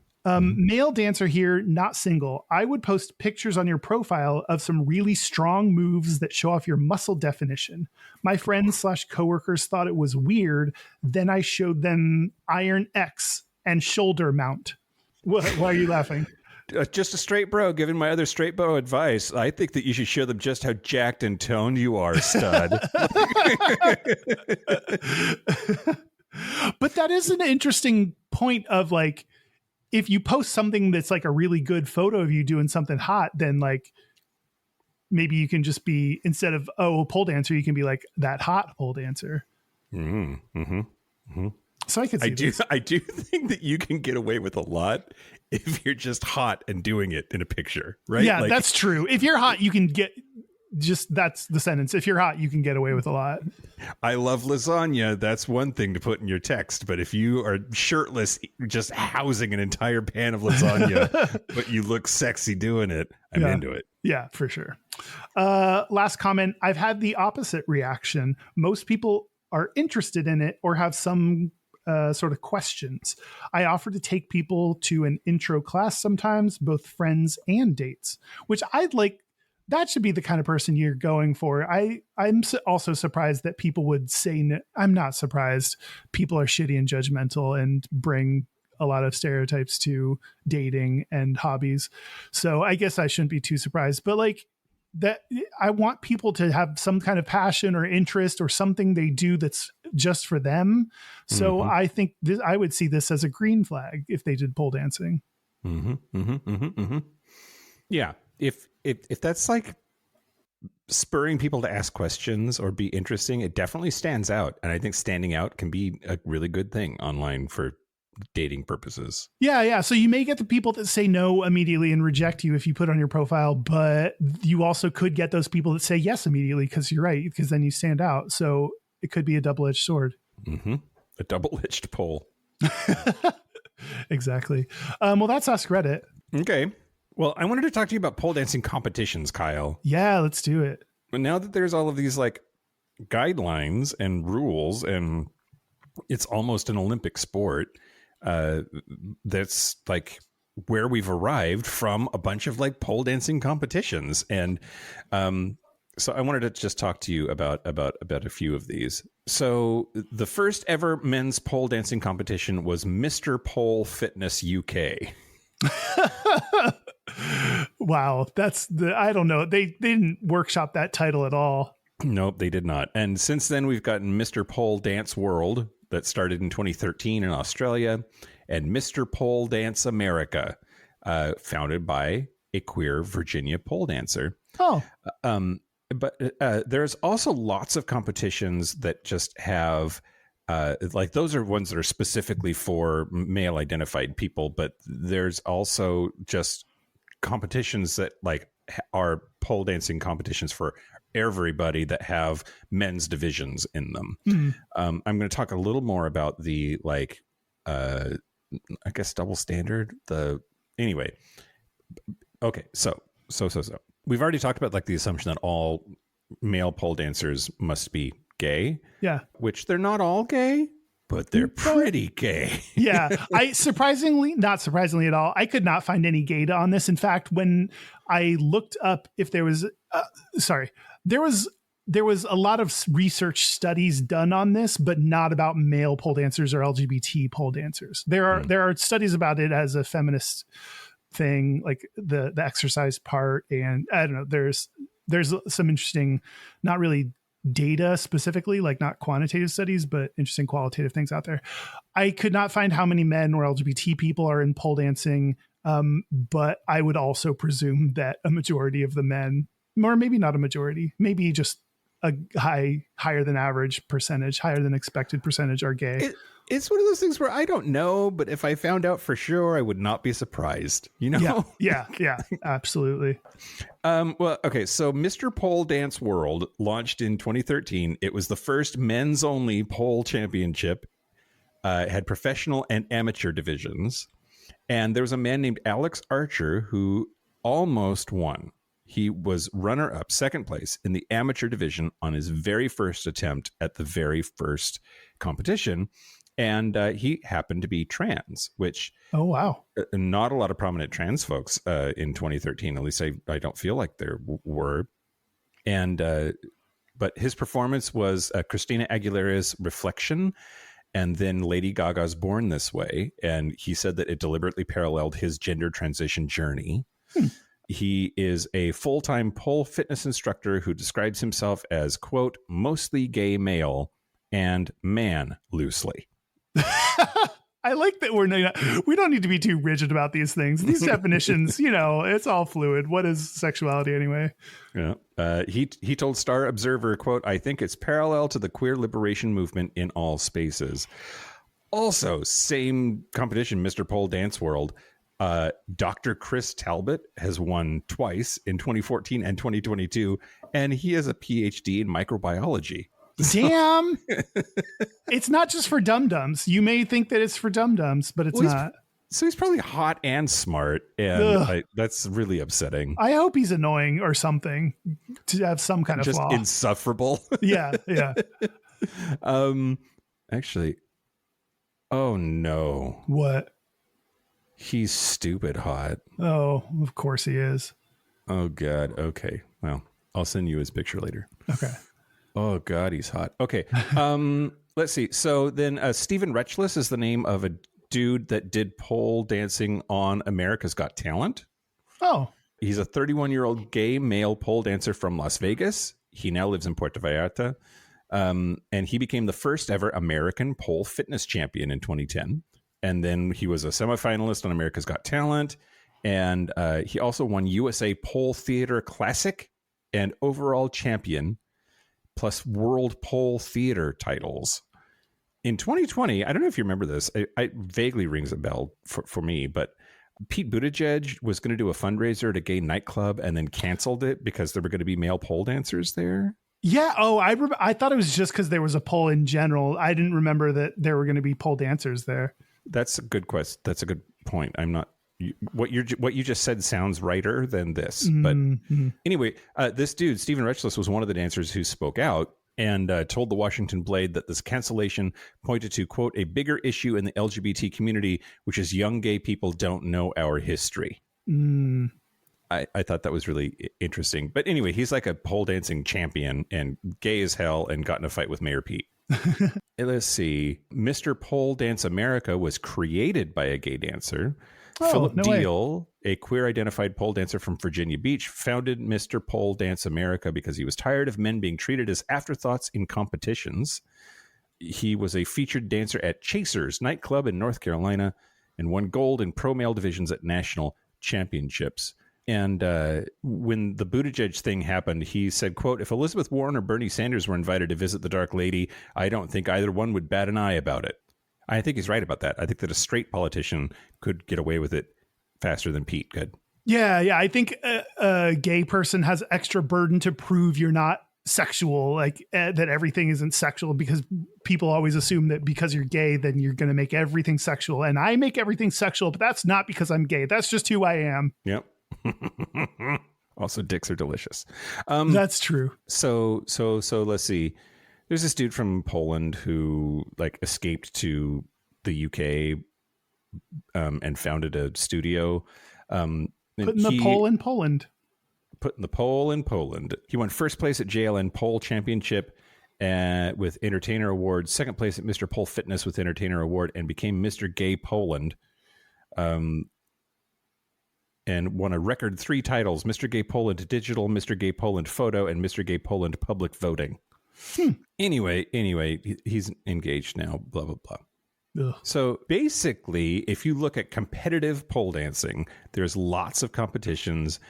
C: Male dancer here, not single. I would post pictures on your profile of some really strong moves that show off your muscle definition. My friends/coworkers thought it was weird. Then I showed them Iron X and shoulder mount. Why are you laughing?
B: Just a straight bro giving my other straight bro advice. I think that you should show them just how jacked and toned you are, stud.
C: But that is an interesting point of like, if you post something that's like a really good photo of you doing something hot, then like maybe you can just be, instead of, oh, pole dancer, you can be like that hot pole dancer. Mm-hmm. Mm-hmm. Mm-hmm. So I could see this.
B: I do think that you can get away with a lot if you're just hot and doing it in a picture, right?
C: Yeah, that's true. If you're hot, you can get, just that's the sentence. If you're hot, you can get away with a lot.
B: I love lasagna. That's one thing to put in your text. But if you are shirtless, just housing an entire pan of lasagna, but you look sexy doing it, I'm into it.
C: Yeah, for sure. Last comment. I've had the opposite reaction. Most people are interested in it or have some sort of questions. I offer to take people to an intro class sometimes, both friends and dates, which I'd like. That should be the kind of person you're going for. I'm also surprised that people would say no. I'm not surprised. People are shitty and judgmental and bring a lot of stereotypes to dating and hobbies. So I guess I shouldn't be too surprised. But like that, I want people to have some kind of passion or interest or something they do that's just for them. So I think I would see this as a green flag if they did pole dancing.
B: Yeah. If that's like spurring people to ask questions or be interesting, it definitely stands out. And I think standing out can be a really good thing online for dating purposes. Yeah.
C: So you may get the people that say no immediately and reject you if you put on your profile, but you also could get those people that say yes immediately because you're right, because then you stand out. So it could be a double-edged sword.
B: Mm-hmm. A double-edged pole.
C: Exactly. Well, that's Ask Reddit.
B: Okay. Well, I wanted to talk to you about pole dancing competitions, Kyle.
C: Yeah, let's do it.
B: But now that there's all of these like guidelines and rules, and it's almost an Olympic sport, that's like where we've arrived from a bunch of like pole dancing competitions. And so I wanted to just talk to you about a few of these. So the first ever men's pole dancing competition was Mr. Pole Fitness UK.
C: Wow, I don't know. They didn't workshop that title at all.
B: Nope, they did not. And since then, we've gotten Mr. Pole Dance World that started in 2013 in Australia, and Mr. Pole Dance America, founded by a queer Virginia pole dancer.
C: Oh,
B: but there's also lots of competitions that just have. Like those are ones that are specifically for male identified people, but there's also just competitions that like are pole dancing competitions for everybody that have men's divisions in them. Mm-hmm. I'm going to talk a little more about the like, I guess double standard. Anyway. Okay. So we've already talked about like the assumption that all male pole dancers must be gay.
C: Yeah.
B: Which they're not all gay, but they're pretty gay.
C: Yeah. Not surprisingly at all, I could not find any data on this. In fact, when I looked up if there was, there was a lot of research studies done on this, but not about male pole dancers or LGBT pole dancers. There are studies about it as a feminist thing, like the exercise part. And I don't know, there's some interesting, not really data specifically, like not quantitative studies, but interesting qualitative things out there. I could not find how many men or LGBT people are in pole dancing, but I would also presume that a majority of the men, or maybe not a majority, maybe just a higher than average percentage, higher than expected percentage are gay.
B: It's one of those things where I don't know, but if I found out for sure, I would not be surprised. You know?
C: Yeah, absolutely.
B: Well, okay. So Mr. Pole Dance World launched in 2013. It was the first men's only pole championship. It had professional and amateur divisions. And there was a man named Alex Archer who almost won. He was runner-up, second place in the amateur division on his very first attempt at the very first competition. And he happened to be trans, which not a lot of prominent trans folks in 2013. At least I don't feel like there were. And but his performance was Christina Aguilera's Reflection, and then Lady Gaga's Born This Way. And he said that it deliberately paralleled his gender transition journey. He is a full-time pole fitness instructor who describes himself as, quote, mostly gay male and man loosely.
C: I like that we don't need to be too rigid about these things. These definitions, it's all fluid. What is sexuality anyway?
B: Yeah. He told Star Observer, quote, I think it's parallel to the queer liberation movement in all spaces. Also, same competition, Mr. Pole Dance World. Dr. Chris Talbot has won twice in 2014 and 2022, and he has a PhD in microbiology.
C: Damn. It's not just for dum-dums. You may think that it's for dum-dums, but it's not.
B: So he's probably hot and smart, and that's really upsetting.
C: I hope he's annoying or something to have some kind of
B: just
C: flaw.
B: Insufferable.
C: Yeah.
B: Actually, oh no.
C: What?
B: He's stupid hot.
C: Oh, of course he is.
B: Oh God. Okay. Well, I'll send you his picture later.
C: Okay.
B: Oh God, he's hot. Okay. Let's see. So then Stephen Retchless is the name of a dude that did pole dancing on America's Got Talent.
C: Oh.
B: He's a 31-year-old gay male pole dancer from Las Vegas. He now lives in Puerto Vallarta. And he became the first ever American pole fitness champion in 2010. And then he was a semifinalist on America's Got Talent. And he also won USA Pole Theater Classic and overall champion, plus World Pole Theater titles. In 2020, I don't know if you remember this, it vaguely rings a bell for me, but Pete Buttigieg was going to do a fundraiser at a gay nightclub and then canceled it because there were going to be male pole dancers there.
C: Yeah. Oh, I thought it was just because there was a pole in general. I didn't remember that there were going to be pole dancers there.
B: That's a good question. That's a good point. I'm not. What you just said sounds righter than this. But anyway, this dude, Stephen Retchless, was one of the dancers who spoke out and told the Washington Blade that this cancellation pointed to, quote, a bigger issue in the LGBT community, which is young gay people don't know our history. I thought that was really interesting. But anyway, he's like a pole dancing champion and gay as hell and got in a fight with Mayor Pete. Let's see. Mr. Pole Dance America was created by a gay dancer. Philip Deal, a queer-identified pole dancer from Virginia Beach, founded Mr. Pole Dance America because he was tired of men being treated as afterthoughts in competitions. He was a featured dancer at Chasers nightclub in North Carolina and won gold in pro male divisions at national championships. And when the Buttigieg thing happened, he said, quote, if Elizabeth Warren or Bernie Sanders were invited to visit the Dark Lady, I don't think either one would bat an eye about it. I think he's right about that. I think that a straight politician could get away with it faster than Pete could.
C: Yeah. I think a gay person has extra burden to prove you're not sexual, like that everything isn't sexual, because people always assume that because you're gay, then you're going to make everything sexual. And I make everything sexual, but that's not because I'm gay. That's just who I am.
B: Yep. Also, dicks are delicious.
C: That's true.
B: So let's see. There's this dude from Poland who escaped to the UK and founded a studio.
C: Putting the pole in Poland.
B: Putting the pole in Poland. He won first place at JLN Pole Championship with Entertainer Award, second place at Mr. Pole Fitness with Entertainer Award, and became Mr. Gay Poland. And won a record 3 titles: Mr. Gay Poland Digital, Mr. Gay Poland Photo, and Mr. Gay Poland Public Voting. Anyway, he's engaged now, blah, blah, blah. Ugh. So basically, if you look at competitive pole dancing, there's lots of competitions.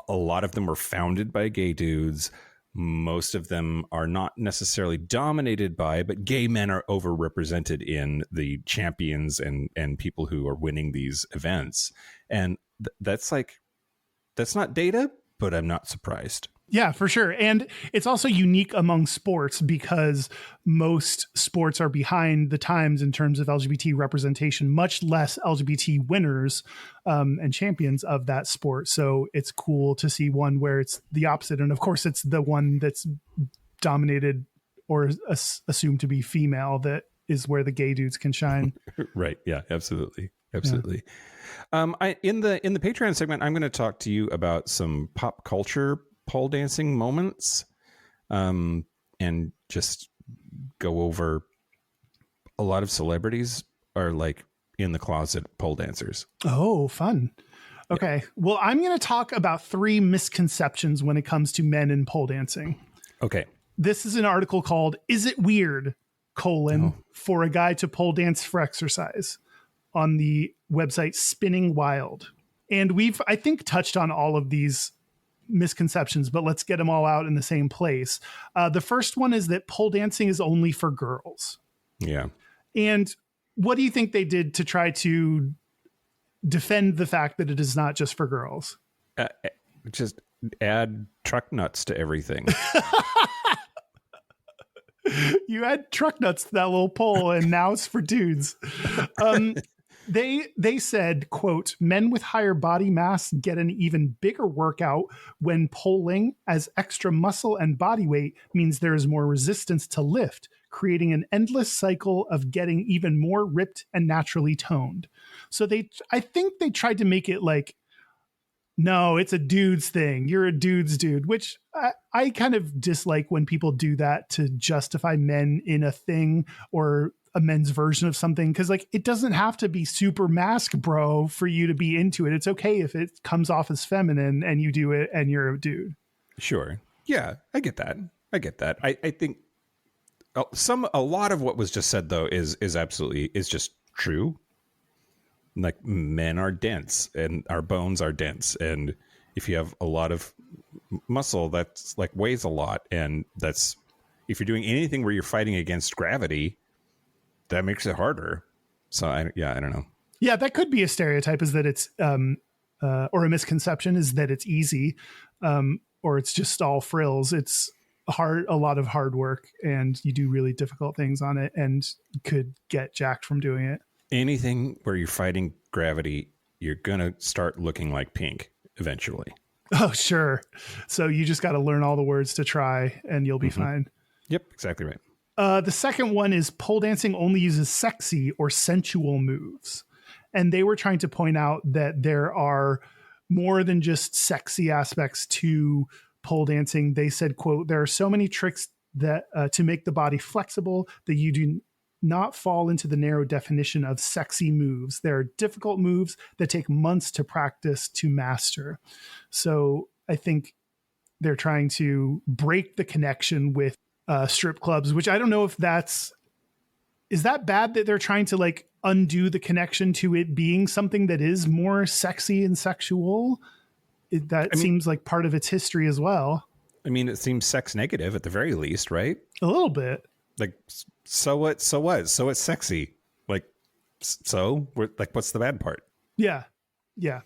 B: A lot of them were founded by gay dudes. most of them are not necessarily dominated by, but gay men are overrepresented in the champions and people who are winning these events. And that's not data, but I'm not surprised.
C: Yeah, for sure. And it's also unique among sports because most sports are behind the times in terms of LGBT representation, much less LGBT winners and champions of that sport. So it's cool to see one where it's the opposite. And of course, it's the one that's dominated or assumed to be female that is where the gay dudes can shine.
B: Right. Yeah, absolutely. Absolutely. Yeah. In the Patreon segment, I'm going to talk to you about some pop culture pole dancing moments, and just go over a lot of celebrities are like in the closet pole dancers.
C: Oh, fun. Okay. Yeah. Well, I'm going to talk about 3 misconceptions when it comes to men in pole dancing.
B: Okay.
C: This is an article called "Is It Weird? For a Guide to Pole Dance for Exercise" on the website Spinning Wild. And we've, I think, touched on all of these misconceptions, but let's get them all out in the same place. The first one is that pole dancing is only for girls.
B: Yeah.
C: And what do you think they did to try to defend the fact that it is not just for girls?
B: Just add truck nuts to everything.
C: You add truck nuts to that little pole and now it's for dudes. They said, quote, "Men with higher body mass get an even bigger workout when poling, as extra muscle and body weight means there is more resistance to lift, creating an endless cycle of getting even more ripped and naturally toned." So I think they tried to make it like, no, it's a dude's thing. You're a dude's dude, which I kind of dislike when people do that to justify men in a thing or a men's version of something. Cause like, it doesn't have to be super mask bro for you to be into it. It's okay if it comes off as feminine and you do it and you're a dude.
B: Sure. Yeah, I get that. I think a lot of what was just said though is just true. Like, men are dense and our bones are dense. And if you have a lot of muscle, that's like weighs a lot. And that's, if you're doing anything where you're fighting against gravity, that makes it harder. So I don't know.
C: Yeah, that could be a stereotype, is that it's or a misconception is that it's easy, or it's just all frills. It's a lot of hard work, and you do really difficult things on it, and could get jacked from doing it.
B: Anything where you're fighting gravity, you're gonna start looking like Pink eventually.
C: Oh, sure. So you just got to learn all the words to try, and you'll be fine.
B: Yep, exactly right.
C: The second one is pole dancing only uses sexy or sensual moves. And they were trying to point out that there are more than just sexy aspects to pole dancing. They said, quote, "There are so many tricks that to make the body flexible that you do not fall into the narrow definition of sexy moves. There are difficult moves that take months to practice to master." So I think they're trying to break the connection with strip clubs, which I don't know if is that bad that they're trying to like undo the connection to it being something that is more sexy and sexual. Seems like part of its history as well.
B: I mean, it seems sex negative at the very least, right?
C: A little bit.
B: Like, so what? So it's sexy. Like, so we're like, what's the bad part?
C: Yeah. Yeah.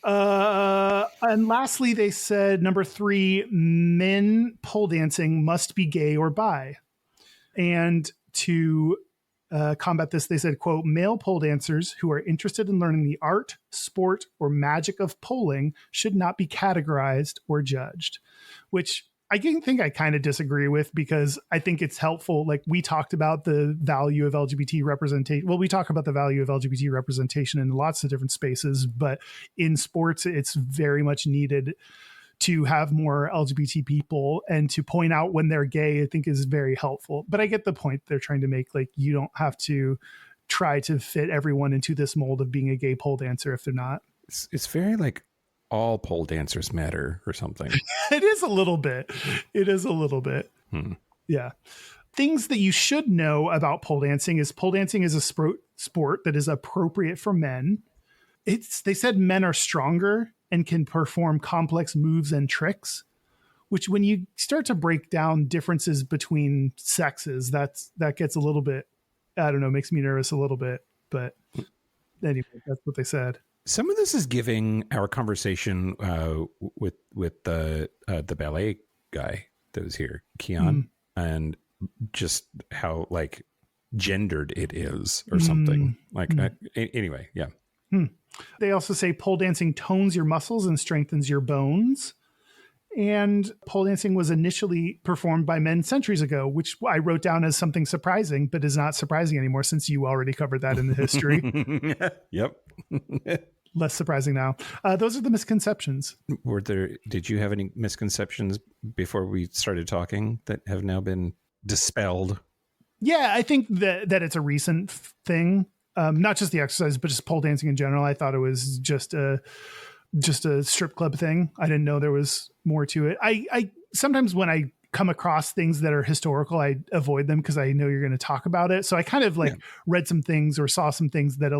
C: And lastly, they said, number 3, men pole dancing must be gay or bi. And to combat this, they said, quote, "Male pole dancers who are interested in learning the art, sport, or magic of poling should not be categorized or judged," which I think I kind of disagree with, because I think it's helpful. Like, we talked about the value of LGBT representation. Well, we talk about the value of LGBT representation in lots of different spaces, but in sports, it's very much needed to have more LGBT people, and to point out when they're gay, I think is very helpful. But I get the point they're trying to make. Like, you don't have to try to fit everyone into this mold of being a gay pole dancer if they're not.
B: It's very like, all pole dancers matter or something.
C: It is a little bit. Yeah. Things that you should know about pole dancing is a sport that is appropriate for men. They said men are stronger and can perform complex moves and tricks, which when you start to break down differences between sexes, that gets a little bit, I don't know, makes me nervous a little bit. But anyway, that's what they said.
B: Some of this is giving our conversation with the ballet guy that was here, Keon, and just how like gendered it is or something. Anyway, yeah.
C: They also say pole dancing tones your muscles and strengthens your bones. And pole dancing was initially performed by men centuries ago, which I wrote down as something surprising, but is not surprising anymore since you already covered that in the history.
B: Yep.
C: Less surprising now. Those are the misconceptions.
B: Did you have any misconceptions before we started talking that have now been dispelled?
C: Yeah, I think that it's a recent thing. Not just the exercise, but just pole dancing in general. I thought it was just a strip club thing. I didn't know there was more to it. I sometimes when I come across things that are historical, I avoid them because I know you're going to talk about it. So I kind of read some things or saw some things that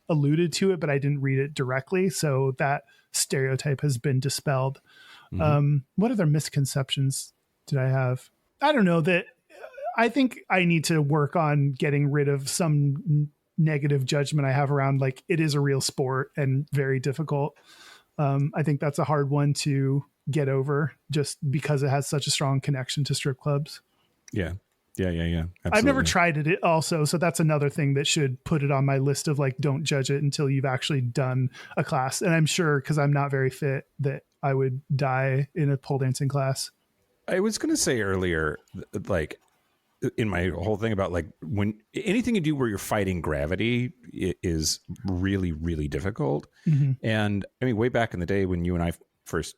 C: alluded to it, but I didn't read it directly. So that stereotype has been dispelled. What other misconceptions did I have? I don't know. That I think I need to work on getting rid of some negative judgment I have around like it is a real sport and very difficult. I think that's a hard one to get over just because it has such a strong connection to strip clubs.
B: Yeah. Absolutely.
C: I've never tried it also. So that's another thing that should put it on my list of like, don't judge it until you've actually done a class. And I'm sure, cause I'm not very fit, that I would die in a pole dancing class.
B: I was going to say earlier, like in my whole thing about like when anything you do where you're fighting gravity is really, really difficult. And I mean, way back in the day when you and I first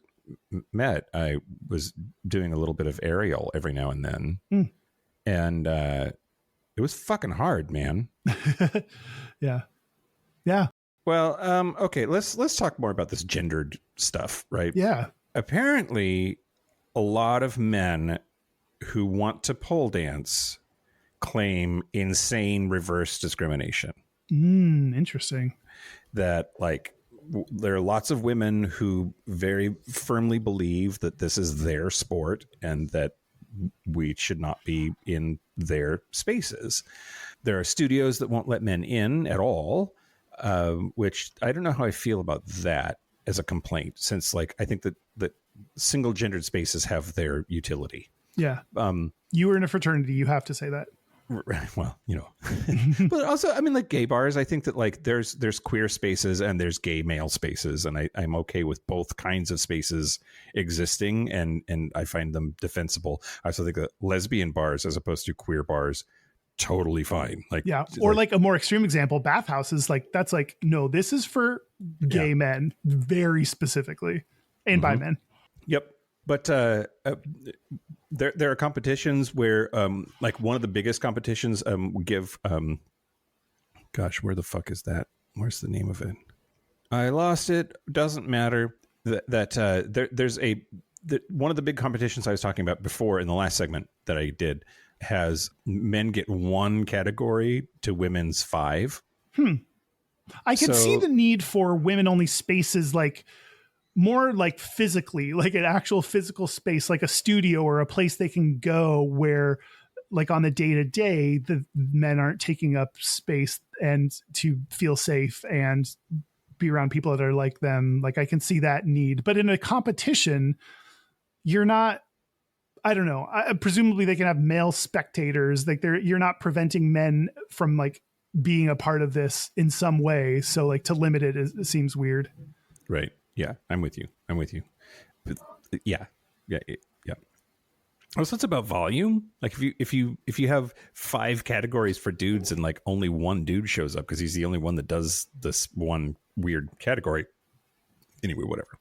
B: met, I was doing a little bit of aerial every now and then. And it was fucking hard, man.
C: Yeah.
B: Well, okay, let's talk more about this gendered stuff, right?
C: Yeah.
B: Apparently, a lot of men who want to pole dance claim insane reverse discrimination.
C: Interesting.
B: That like there are lots of women who very firmly believe that this is their sport and that we should not be in their spaces. There are studios that won't let men in at all, which I don't know how I feel about that as a complaint, since like I think that single gendered spaces have their utility.
C: Yeah. You were in a fraternity. You have to say that.
B: Well, you know, but also, I mean, like gay bars, I think that like there's queer spaces and there's gay male spaces. And I'm okay with both kinds of spaces existing and I find them defensible. I also think that lesbian bars as opposed to queer bars, totally fine. Like,
C: yeah. Or like a more extreme example, bathhouses, like that's like, no, this is for gay men very specifically and by men.
B: Yep. But there are competitions where, like one of the biggest competitions, give, gosh, where the fuck is that? Where's the name of it? I lost it. Doesn't matter. There's one of the big competitions I was talking about before in the last segment that I did has men get 1 category to women's 5.
C: I could see the need for women only spaces, like more like physically, like an actual physical space, like a studio or a place they can go where like on the day to day, the men aren't taking up space and to feel safe and be around people that are like them. Like I can see that need, but in a competition, you're not, I don't know. Presumably they can have male spectators. Like you're not preventing men from like being a part of this in some way. So like to limit it seems weird.
B: Right. Yeah, I'm with you. But yeah. Also, it's about volume. Like if you have 5 categories for dudes and like only one dude shows up because he's the only one that does this one weird category. Anyway, whatever.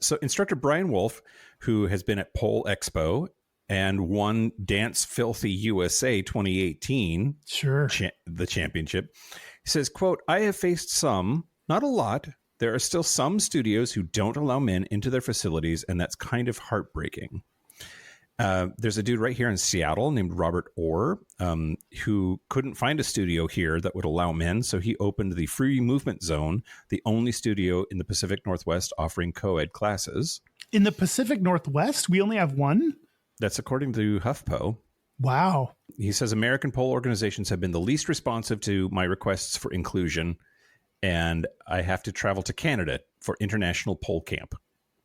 B: So instructor Brian Wolf, who has been at Pole Expo and won Dance Filthy USA 2018, the championship, he says, quote, "I have faced some, not a lot. There are still some studios who don't allow men into their facilities, and that's kind of heartbreaking." There's a dude right here in Seattle named Robert Orr, who couldn't find a studio here that would allow men, so he opened the Free Movement Zone, the only studio in the Pacific Northwest offering co-ed classes.
C: In the Pacific Northwest, we only have one?
B: That's according to HuffPo.
C: Wow.
B: He says American poll organizations have been the least responsive to my requests for inclusion, and I have to travel to Canada for international poll camp.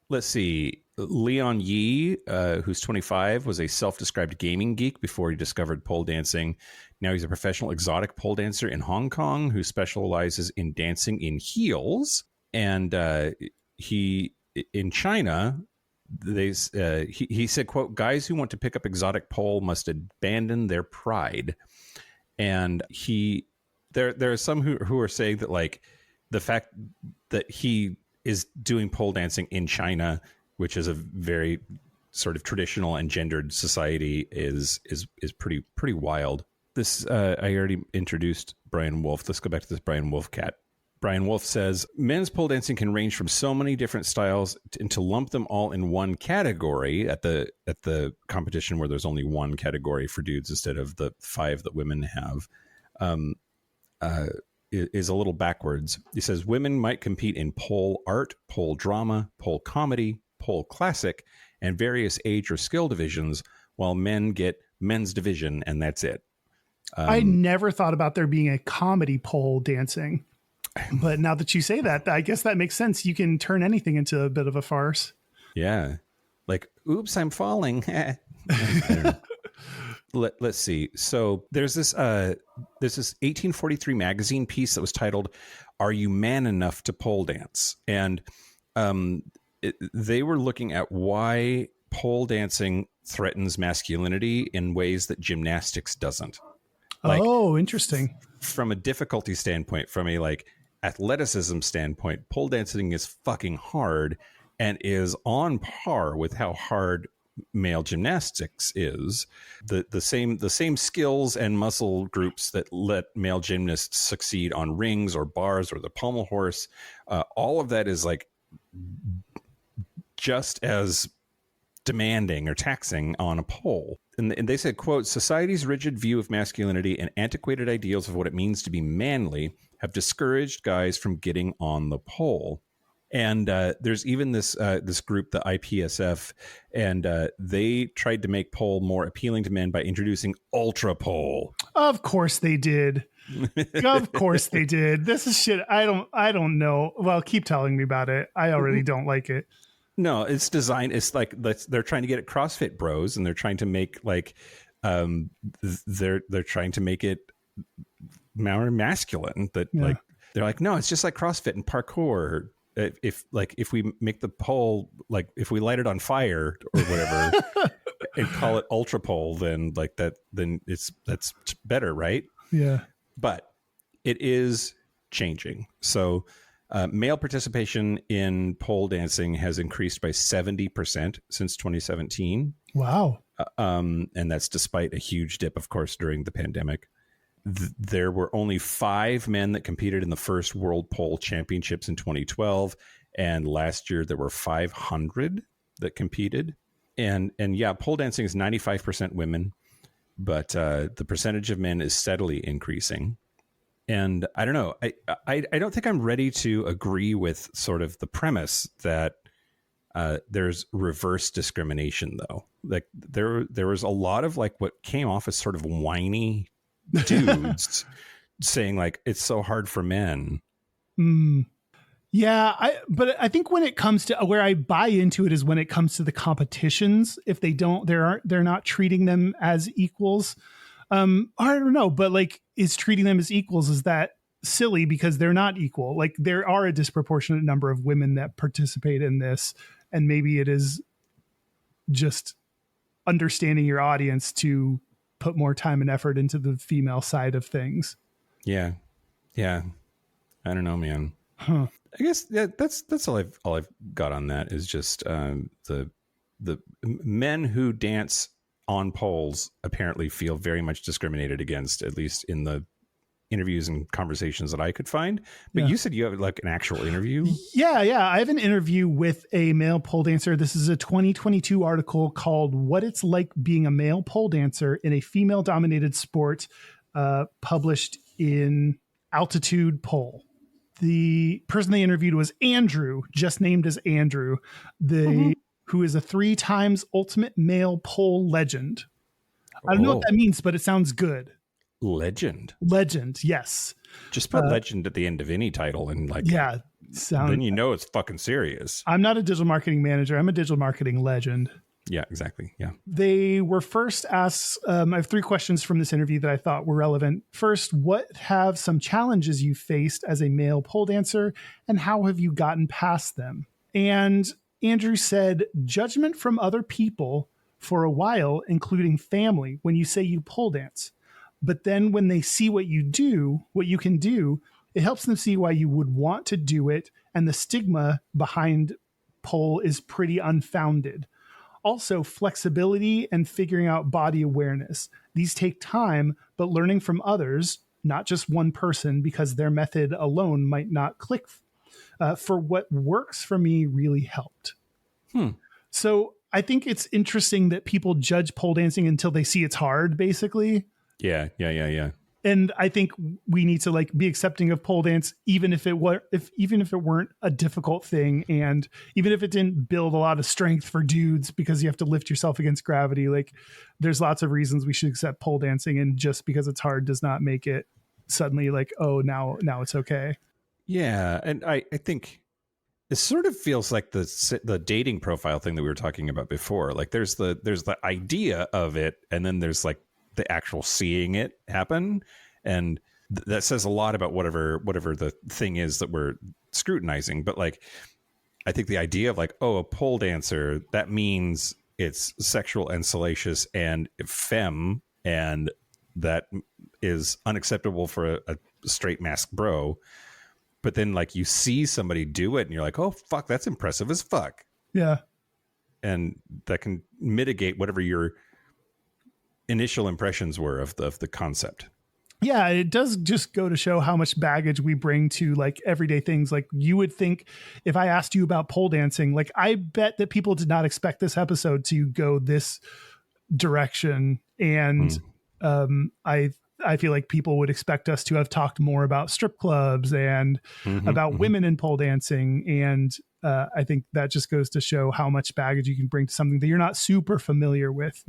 B: Let's see. Leon Yi, who's 25, was a self-described gaming geek before he discovered pole dancing. Now he's a professional exotic pole dancer in Hong Kong who specializes in dancing in heels. And he, in China, he said, quote, guys who want to pick up exotic pole must abandon their pride. And there are some who are saying that, like, the fact that he is doing pole dancing in China, which is a very sort of traditional and gendered society, is pretty wild. This I already introduced Brian Wolf. Let's go back to this Brian Wolf cat. Brian Wolf says men's pole dancing can range from so many different styles, and to lump them all in one category at the competition where there's only one category for dudes instead of the 5 that women have, is a little backwards. He says women might compete in pole art, pole drama, pole comedy, pole classic, and various age or skill divisions, while men get men's division, and that's it.
C: I never thought about there being a comedy pole dancing, but now that you say that, I guess that makes sense. You can turn anything into a bit of a farce.
B: Yeah. Like, oops, I'm falling. Let's see. So there's this 1843 magazine piece that was titled, "Are You Man Enough to Pole Dance?" And they were looking at why pole dancing threatens masculinity in ways that gymnastics doesn't. Like,
C: oh, interesting.
B: From a difficulty standpoint, from a like athleticism standpoint, pole dancing is fucking hard and is on par with how hard male gymnastics is. The same skills and muscle groups that let male gymnasts succeed on rings or bars or the pommel horse, all of that is like just as demanding or taxing on a pole. And they said, quote, society's rigid view of masculinity and antiquated ideals of what it means to be manly have discouraged guys from getting on the pole. And there's even this group, the IPSF, and they tried to make pole more appealing to men by introducing ultra pole.
C: Of course they did. Of course they did. This is shit. I don't know. Well, keep telling me about it. I already don't like it.
B: No, it's designed. It's like they're trying to get at CrossFit bros, and they're trying to make like they're trying to make it more masculine. That like they're like, no, it's just like CrossFit and parkour. If we make the pole, like if we light it on fire or whatever and call it ultra pole, then like that, then that's better, right?
C: Yeah.
B: But it is changing. So male participation in pole dancing has increased by 70% since 2017.
C: Wow.
B: And that's despite a huge dip, of course, during the pandemic. There were only 5 men that competed in the first World Pole Championships in 2012. And last year there were 500 that competed. And yeah, pole dancing is 95% women, but the percentage of men is steadily increasing. And I don't know, I don't think I'm ready to agree with sort of the premise that there's reverse discrimination, though. Like there was a lot of like what came off as sort of whiny dudes saying like it's so hard for men.
C: Yeah, but I think when it comes to where I buy into it is when it comes to the competitions. If they're not treating them as equals. I don't know, but like, is treating them as equals, is that silly because they're not equal? Like there are a disproportionate number of women that participate in this, and maybe it is just understanding your audience to put more time and effort into the female side of things. Yeah.
B: I don't know, man.
C: Huh.
B: I guess that's all I've got on that is just the men who dance on poles apparently feel very much discriminated against, at least in the interviews and conversations that I could find. But you said you have like an actual interview.
C: Yeah. I have an interview with a male pole dancer. This is a 2022 article called "What It's Like Being a Male Pole Dancer in a Female Dominated Sport," published in Altitude Pole. The person they interviewed was Andrew, just named as Andrew. The who is a 3 times ultimate male pole legend. I don't know what that means, but it sounds good.
B: Legend.
C: Legend, yes.
B: Just put legend at the end of any title and then you know it's fucking serious.
C: I'm not a digital marketing manager. I'm a digital marketing legend.
B: Yeah, exactly. Yeah.
C: They were first asked, I have 3 questions from this interview that I thought were relevant. First, what have some challenges you faced as a male pole dancer, and how have you gotten past them? And Andrew said, judgment from other people for a while, including family, when you say you pole dance. But then when they see what you can do, it helps them see why you would want to do it. And the stigma behind pole is pretty unfounded. Also, flexibility and figuring out body awareness. These take time, but learning from others, not just one person, because their method alone might not click. For what works for me really helped. So I think it's interesting that people judge pole dancing until they see it's hard, basically.
B: Yeah.
C: And I think we need to be accepting of pole dance, even if it weren't a difficult thing, and even if it didn't build a lot of strength for dudes because you have to lift yourself against gravity. There's lots of reasons we should accept pole dancing, and just because it's hard does not make it suddenly now it's okay.
B: Yeah, and I think it sort of feels like the dating profile thing that we were talking about before. There's the idea of it, and then there's the actual seeing it happen, and that says a lot about whatever the thing is that we're scrutinizing. But I think the idea of a pole dancer, that means it's sexual and salacious and femme, and that is unacceptable for a straight masked bro. But then you see somebody do it and you're like, oh fuck, that's impressive as fuck.
C: Yeah.
B: And that can mitigate whatever your initial impressions were of the concept.
C: Yeah, it does just go to show how much baggage we bring to everyday things. You would think, if I asked you about pole dancing, I bet that people did not expect this episode to go this direction. And I feel like people would expect us to have talked more about strip clubs and about women in pole dancing. And I think that just goes to show how much baggage you can bring to something that you're not super familiar with.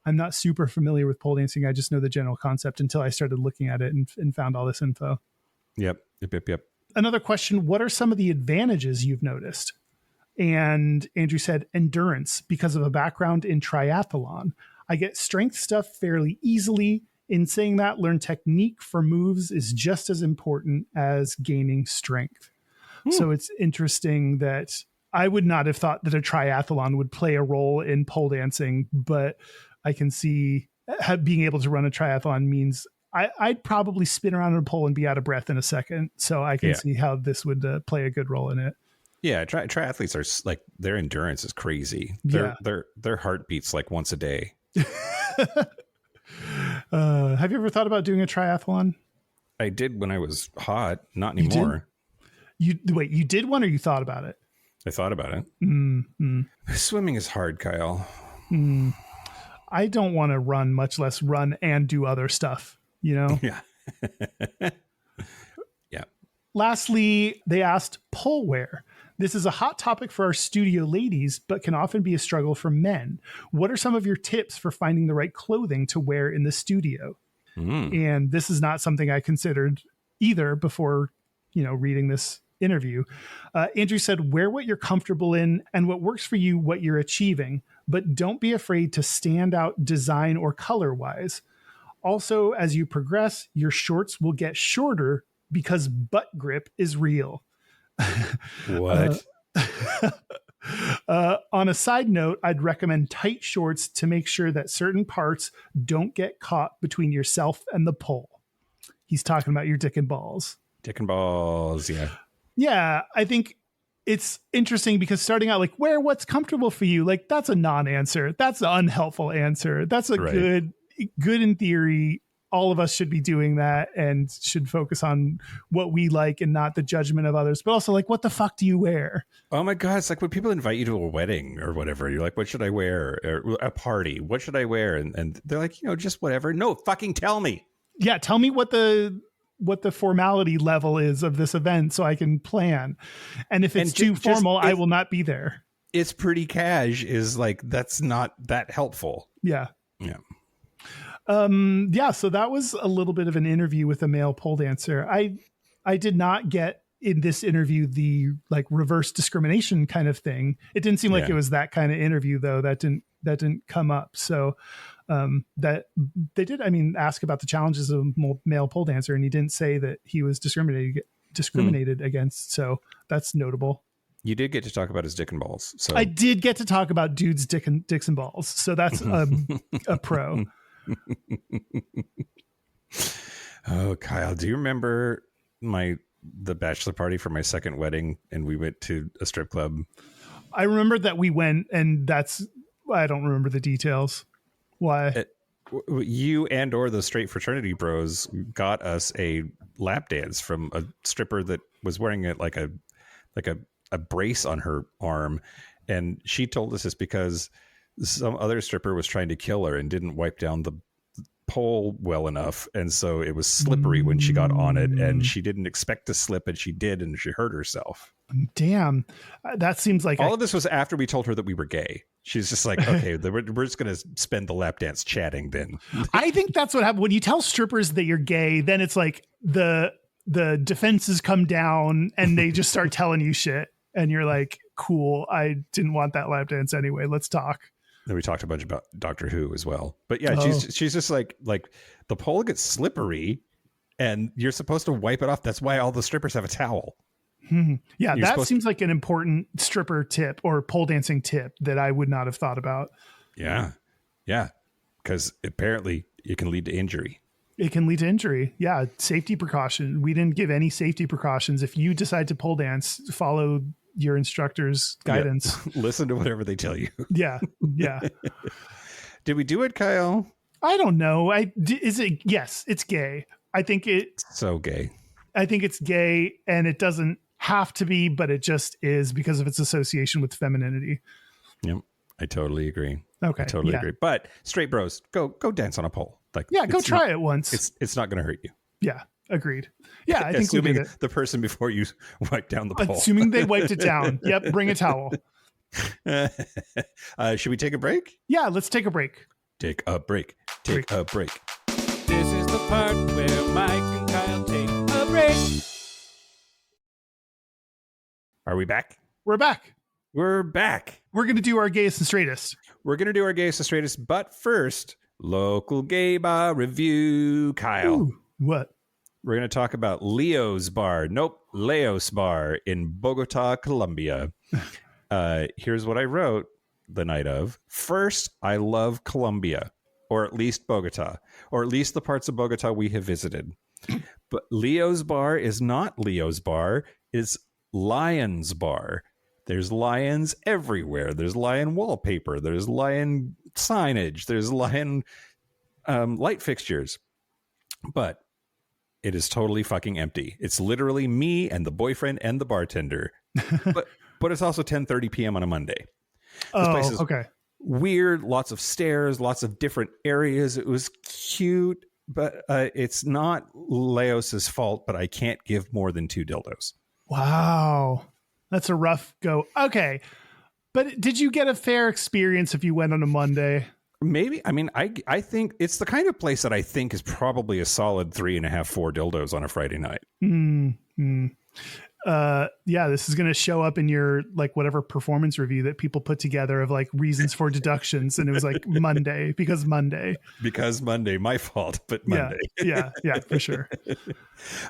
C: I'm not super familiar with pole dancing. I just know the general concept until I started looking at it and found all this info.
B: Yep.
C: Another question, what are some of the advantages you've noticed? And Andrew said, endurance, because of a background in triathlon. I get strength stuff fairly easily. In saying that, learn technique for moves is just as important as gaining strength. So it's interesting that I would not have thought that a triathlon would play a role in pole dancing, but I can see being able to run a triathlon means I'd probably spin around on a pole and be out of breath in a second. So I can see how this would play a good role in it.
B: Yeah, triathletes are their endurance is crazy. Their heart beats once a day.
C: Have you ever thought about doing a triathlon?
B: I did when I was hot, not anymore.
C: You did one, or you thought about it?
B: I thought about it. Swimming is hard, Kyle.
C: I don't want to run, much less run and do other stuff, Yeah.
B: Yeah.
C: Lastly, they asked pole wear. This is a hot topic for our studio ladies, but can often be a struggle for men. What are some of your tips for finding the right clothing to wear in the studio? And this is not something I considered either before, reading this interview. Andrew said, wear what you're comfortable in and what works for you, what you're achieving, but don't be afraid to stand out design or color wise. Also, as you progress, your shorts will get shorter because butt grip is real.
B: What?
C: On a side note, I'd recommend tight shorts to make sure that certain parts don't get caught between yourself and the pole. He's talking about your dick and balls.
B: Dick and balls, yeah.
C: Yeah, I think it's interesting because starting out wear what's comfortable for you, that's a non-answer. That's an unhelpful answer. That's a good in theory. All of us should be doing that and should focus on what we like and not the judgment of others. But also, what the fuck do you wear?
B: Oh my God. It's when people invite you to a wedding or whatever. You're like, what should I wear? Or a party. What should I wear? And they're like, just whatever. No, fucking tell me.
C: Yeah. Tell me what the formality level is of this event so I can plan. And if it's too formal, I will not be there.
B: it's pretty cash is like, that's not that helpful.
C: Yeah.
B: Yeah.
C: So that was a little bit of an interview with a male pole dancer. I did not get in this interview the like reverse discrimination kind of thing. It didn't seem like it was that kind of interview though. That didn't come up. So that they did, ask about the challenges of male pole dancer, and he didn't say that he was discriminated against. So that's notable.
B: You did get to talk about his dick and balls. So
C: I did get to talk about dude's dicks and balls. So that's a pro.
B: Oh, Kyle, do you remember the bachelor party for my second wedding, and we went to a strip club?
C: I remember that we went, and I don't remember the details. Why?
B: You and or the straight fraternity bros got us a lap dance from a stripper that was wearing a brace on her arm, and she told us this because some other stripper was trying to kill her and didn't wipe down the pole well enough, and so it was slippery when she got on it, and she didn't expect to slip, and she did, and she hurt herself.
C: Damn, that seems like
B: all of this was after we told her that we were gay. She's just like, okay, we're just going to spend the lap dance chatting then.
C: I think that's what happened when you tell strippers that you're gay. Then it's like the defenses come down and they just start telling you shit, and you're like, cool, I didn't want that lap dance anyway, let's talk.
B: Then we talked a bunch about Doctor Who as well. But yeah, she's just like the pole gets slippery and you're supposed to wipe it off. That's why all the strippers have a towel.
C: Yeah, that seems like an important stripper tip or pole dancing tip that I would not have thought about.
B: Yeah. Yeah. Because apparently it can lead to injury.
C: It can lead to injury. Yeah. Safety precaution. We didn't give any safety precautions. If you decide to pole dance, follow your instructor's guidance.
B: Yeah. Listen to whatever they tell you.
C: Yeah. Yeah.
B: Did we do it, Kyle?
C: I don't know. Is it? Yes, it's gay. I think it's
B: so gay.
C: I think it's gay, and it doesn't have to be, but it just is because of its association with femininity.
B: Yep. I totally agree.
C: Okay.
B: I totally agree. But straight bros, go dance on a pole. Like,
C: yeah, go try it once.
B: It's not going to hurt you.
C: Yeah. Agreed. Yeah, I think
B: assuming the person before you wipe down the pole.
C: Assuming they wiped it down. Yep. Bring a towel.
B: Should we take a break?
C: Yeah, let's take a break.
B: Take a break. Take a break.
A: This is the part where Mike and Kyle take a break.
B: Are we back?
C: We're back.
B: We're back.
C: We're going to do our gayest and straightest.
B: We're going to do our gayest and straightest, but first, local gay bar review. Kyle.
C: Ooh, what?
B: We're going to talk about Leo's Bar. Nope, Leos Bar in Bogota, Colombia. Here's what I wrote the night of. First, I love Colombia, or at least Bogota, or at least the parts of Bogota we have visited. But Leo's Bar is not Leo's Bar. It's Lion's Bar. There's lions everywhere. There's lion wallpaper. There's lion signage. There's lion light fixtures. But it is totally fucking empty. It's literally me and the boyfriend and the bartender. but it's also 10:30 p.m. on a Monday. This place is
C: okay.
B: Weird. Lots of stairs. Lots of different areas. It was cute, but it's not Leos's fault. But I can't give more than 2 dildos.
C: Wow, that's a rough go. Okay, but did you get a fair experience if you went on a Monday?
B: Maybe. I mean, I think it's the kind of place that I think is probably a solid 3.5, 4 dildos on a Friday night.
C: Yeah, this is going to show up in your like whatever performance review that people put together of like reasons for deductions, and it was like Monday because Monday,
B: my fault, but Monday.
C: Yeah, for sure.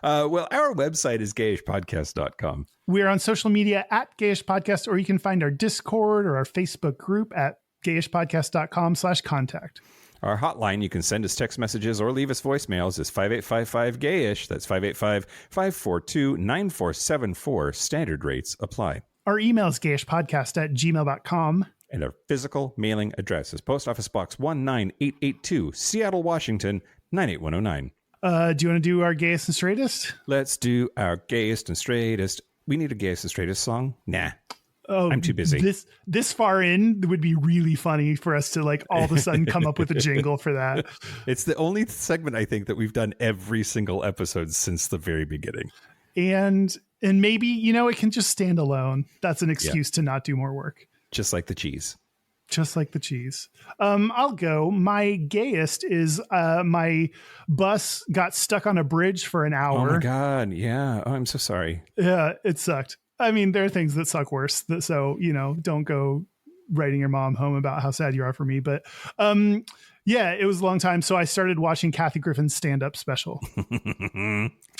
B: Well, our website is gayishpodcast.com.
C: We're on social media at Gayish Podcast, or you can find our Discord or our Facebook group at gayishpodcast.com/contact.
B: Our hotline, you can send us text messages or leave us voicemails, is 5855-GAYISH. That's 585-542-9474. Standard rates apply.
C: Our email is gayishpodcast@gmail.com.
B: And our physical mailing address is Post Office Box 19882, Seattle, Washington, 98109.
C: Do you want to do our gayest and straightest?
B: Let's do our gayest and straightest. We need a gayest and straightest song? Nah.
C: Oh,
B: I'm too busy.
C: This far in, it would be really funny for us to like all of a sudden come up with a jingle for that.
B: It's the only segment I think that we've done every single episode since the very beginning.
C: And maybe, it can just stand alone. That's an excuse to not do more work.
B: Just like the cheese.
C: Just like the cheese. I'll go. My gayest is my bus got stuck on a bridge for an hour.
B: Oh my God. Yeah. Oh, I'm so sorry.
C: Yeah, it sucked. I mean, there are things that suck worse. So, don't go writing your mom home about how sad you are for me. But yeah, it was a long time. So I started watching Kathy Griffin's stand-up special.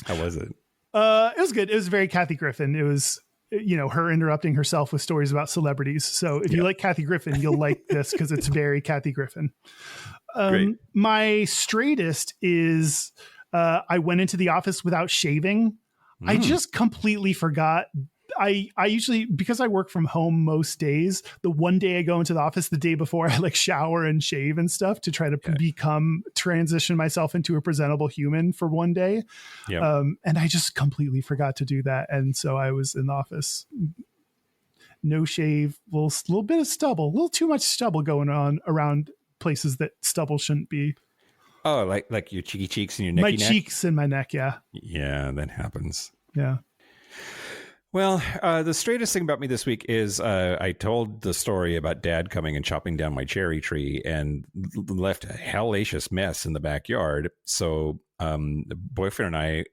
B: How was it?
C: It was good. It was very Kathy Griffin. It was, her interrupting herself with stories about celebrities. So if you like Kathy Griffin, you'll like this because it's very Kathy Griffin. My straightest is I went into the office without shaving. I just completely forgot. I usually, because I work from home most days, the one day I go into the office, the day before I shower and shave and stuff to try to transition myself into a presentable human for one day. Yep. And I just completely forgot to do that. And so I was in the office, no shave, little bit of stubble, a little too much stubble going on around places that stubble shouldn't be.
B: Oh, like your cheeky cheeks and your neck.
C: My cheeks and my neck. Yeah.
B: Yeah, that happens.
C: Yeah.
B: Well, the straightest thing about me this week is I told the story about Dad coming and chopping down my cherry tree and left a hellacious mess in the backyard. So the boyfriend and I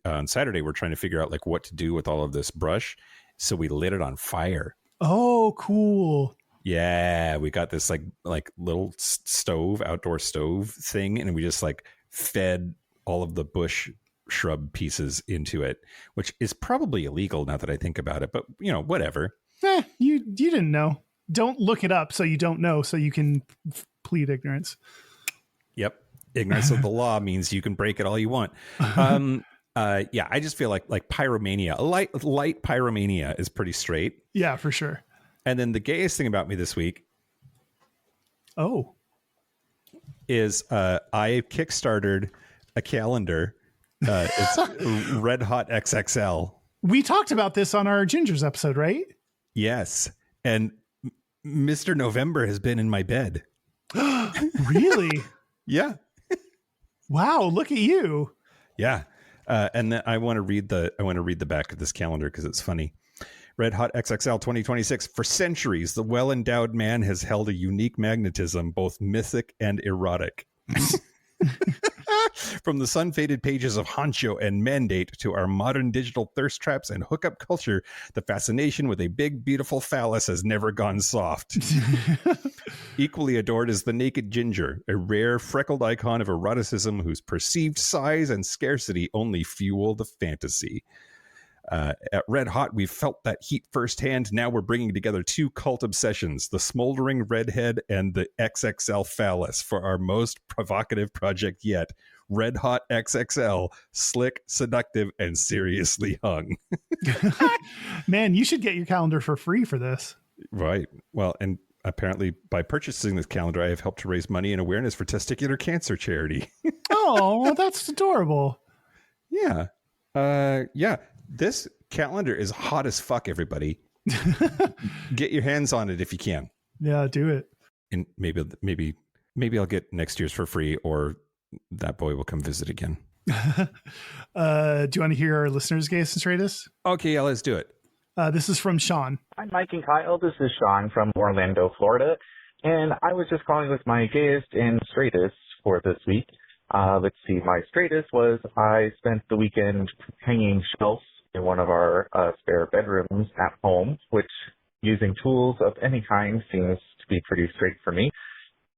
B: on Saturday were trying to figure out what to do with all of this brush. So we lit it on fire.
C: Oh, cool.
B: Yeah, we got this like little stove, outdoor stove thing, and we just fed all of the bush shrub pieces into it, which is probably illegal now that I think about it, but whatever.
C: You didn't know. Don't look it up so you don't know, so you can plead ignorance.
B: Yep. Ignorance of the law means you can break it all you want. I just feel like pyromania, light pyromania is pretty straight.
C: Yeah, for sure.
B: And then the gayest thing about me this week is I kickstarted a calendar. It's Red Hot XXL.
C: We talked about this on our Gingers episode, right?
B: Yes. And Mr. November has been in my bed.
C: Really?
B: Yeah.
C: Wow. Look at you.
B: Yeah. And then I want to read the back of this calendar because it's funny. Red Hot XXL 2026. For centuries, the well-endowed man has held a unique magnetism, both mythic and erotic. From the sun-faded pages of Honcho and Mandate to our modern digital thirst traps and hookup culture, the fascination with a big, beautiful phallus has never gone soft. Equally adored is the naked ginger, a rare, freckled icon of eroticism whose perceived size and scarcity only fuel the fantasy. At Red Hot, we've felt that heat firsthand. Now we're bringing together two cult obsessions, the smoldering redhead and the XXL phallus, for our most provocative project yet. Red Hot XXL, slick, seductive, and seriously hung.
C: Man, you should get your calendar for free for this.
B: Right. Well, and apparently by purchasing this calendar, I have helped to raise money and awareness for testicular cancer charity.
C: Oh, that's adorable.
B: Yeah. Yeah. This calendar is hot as fuck, everybody. Get your hands on it if you can.
C: Yeah, do it.
B: And maybe I'll get next year's for free, or that boy will come visit again.
C: Do you want to hear our listeners' Gayest and Straightest?
B: Okay, yeah, let's do it.
C: This is from Sean.
D: Hi, Mike and Kyle. This is Sean from Orlando, Florida. And I was just calling with my Gayest and Straightest for this week. Let's see. My straightest was I spent the weekend hanging shelves in one of our spare bedrooms at home, which using tools of any kind seems to be pretty straight for me.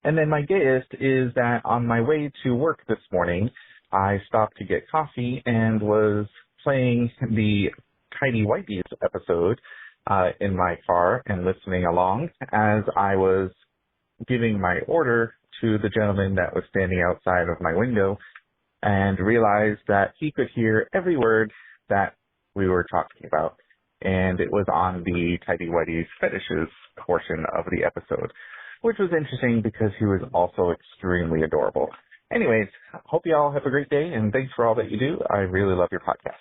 D: And then my gayest is that on my way to work this morning, I stopped to get coffee and was playing the Tidy Whiteys episode in my car and listening along as I was giving my order to the gentleman that was standing outside of my window, and realized that he could hear every word that we were talking about. And it was on the Tidy Whiteys fetishes portion of the episode, which was interesting because he was also extremely adorable. Anyways, hope you all have a great day, and thanks for all that you do. I really love your podcast.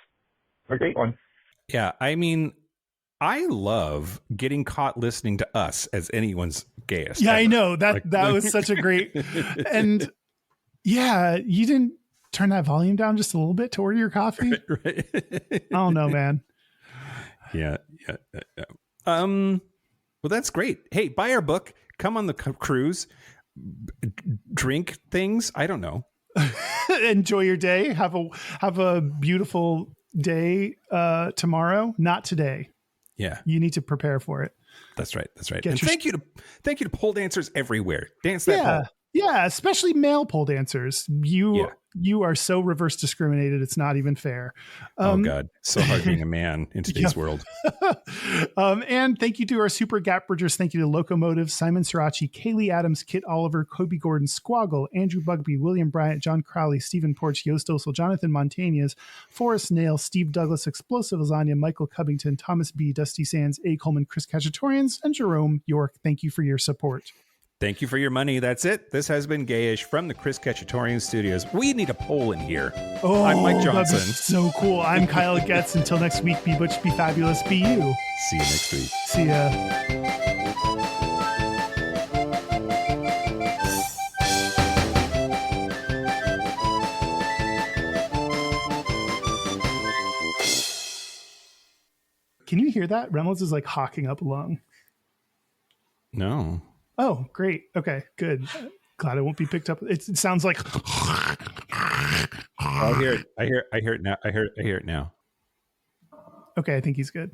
D: Have a great one.
B: Yeah, I mean, I love getting caught listening to us as anyone's gayest.
C: Yeah,
B: ever.
C: I know. That was such a great... And yeah, you didn't turn that volume down just a little bit to order your coffee?
B: Right.
C: I don't know, man.
B: Yeah. Well, that's great. Hey, buy our book. Come on the cruise. Drink things. I don't know.
C: Enjoy your day. Have a beautiful day tomorrow. Not today.
B: Yeah,
C: you need to prepare for it.
B: That's right. That's right. And thank you to pole dancers everywhere. Dance that pole.
C: Yeah, especially male pole dancers. You are so reverse discriminated. It's not even fair.
B: Oh God, so hard being a man in today's world.
C: And thank you to our super gap bridgers. Thank you to Locomotive, Simon Srirachi, Kaylee Adams, Kit Oliver, Kobe Gordon, Squoggle, Andrew Bugby, William Bryant, John Crowley, Stephen Porch, Yost Osel, Jonathan Montañez, Forrest Nail, Steve Douglas, Explosive Lasagna, Michael Covington, Thomas B, Dusty Sands, A. Coleman, Chris Cacciatorians, and Jerome York. Thank you for your support.
B: Thank you for your money. That's it. This has been Gayish from the Chris Cacciatorian Studios. We need a poll in here.
C: Oh,
B: I'm Mike Johnson.
C: That'd be so cool. I'm Kyle Getz. Until next week, be butch, be fabulous, be you.
B: See you next week.
C: See ya. Can you hear that? Reynolds is like hawking up a lung.
B: No.
C: Oh, great. Okay, good. Glad it won't be picked up. It sounds like.
B: I hear it now. I hear it now.
C: Okay, I think he's good.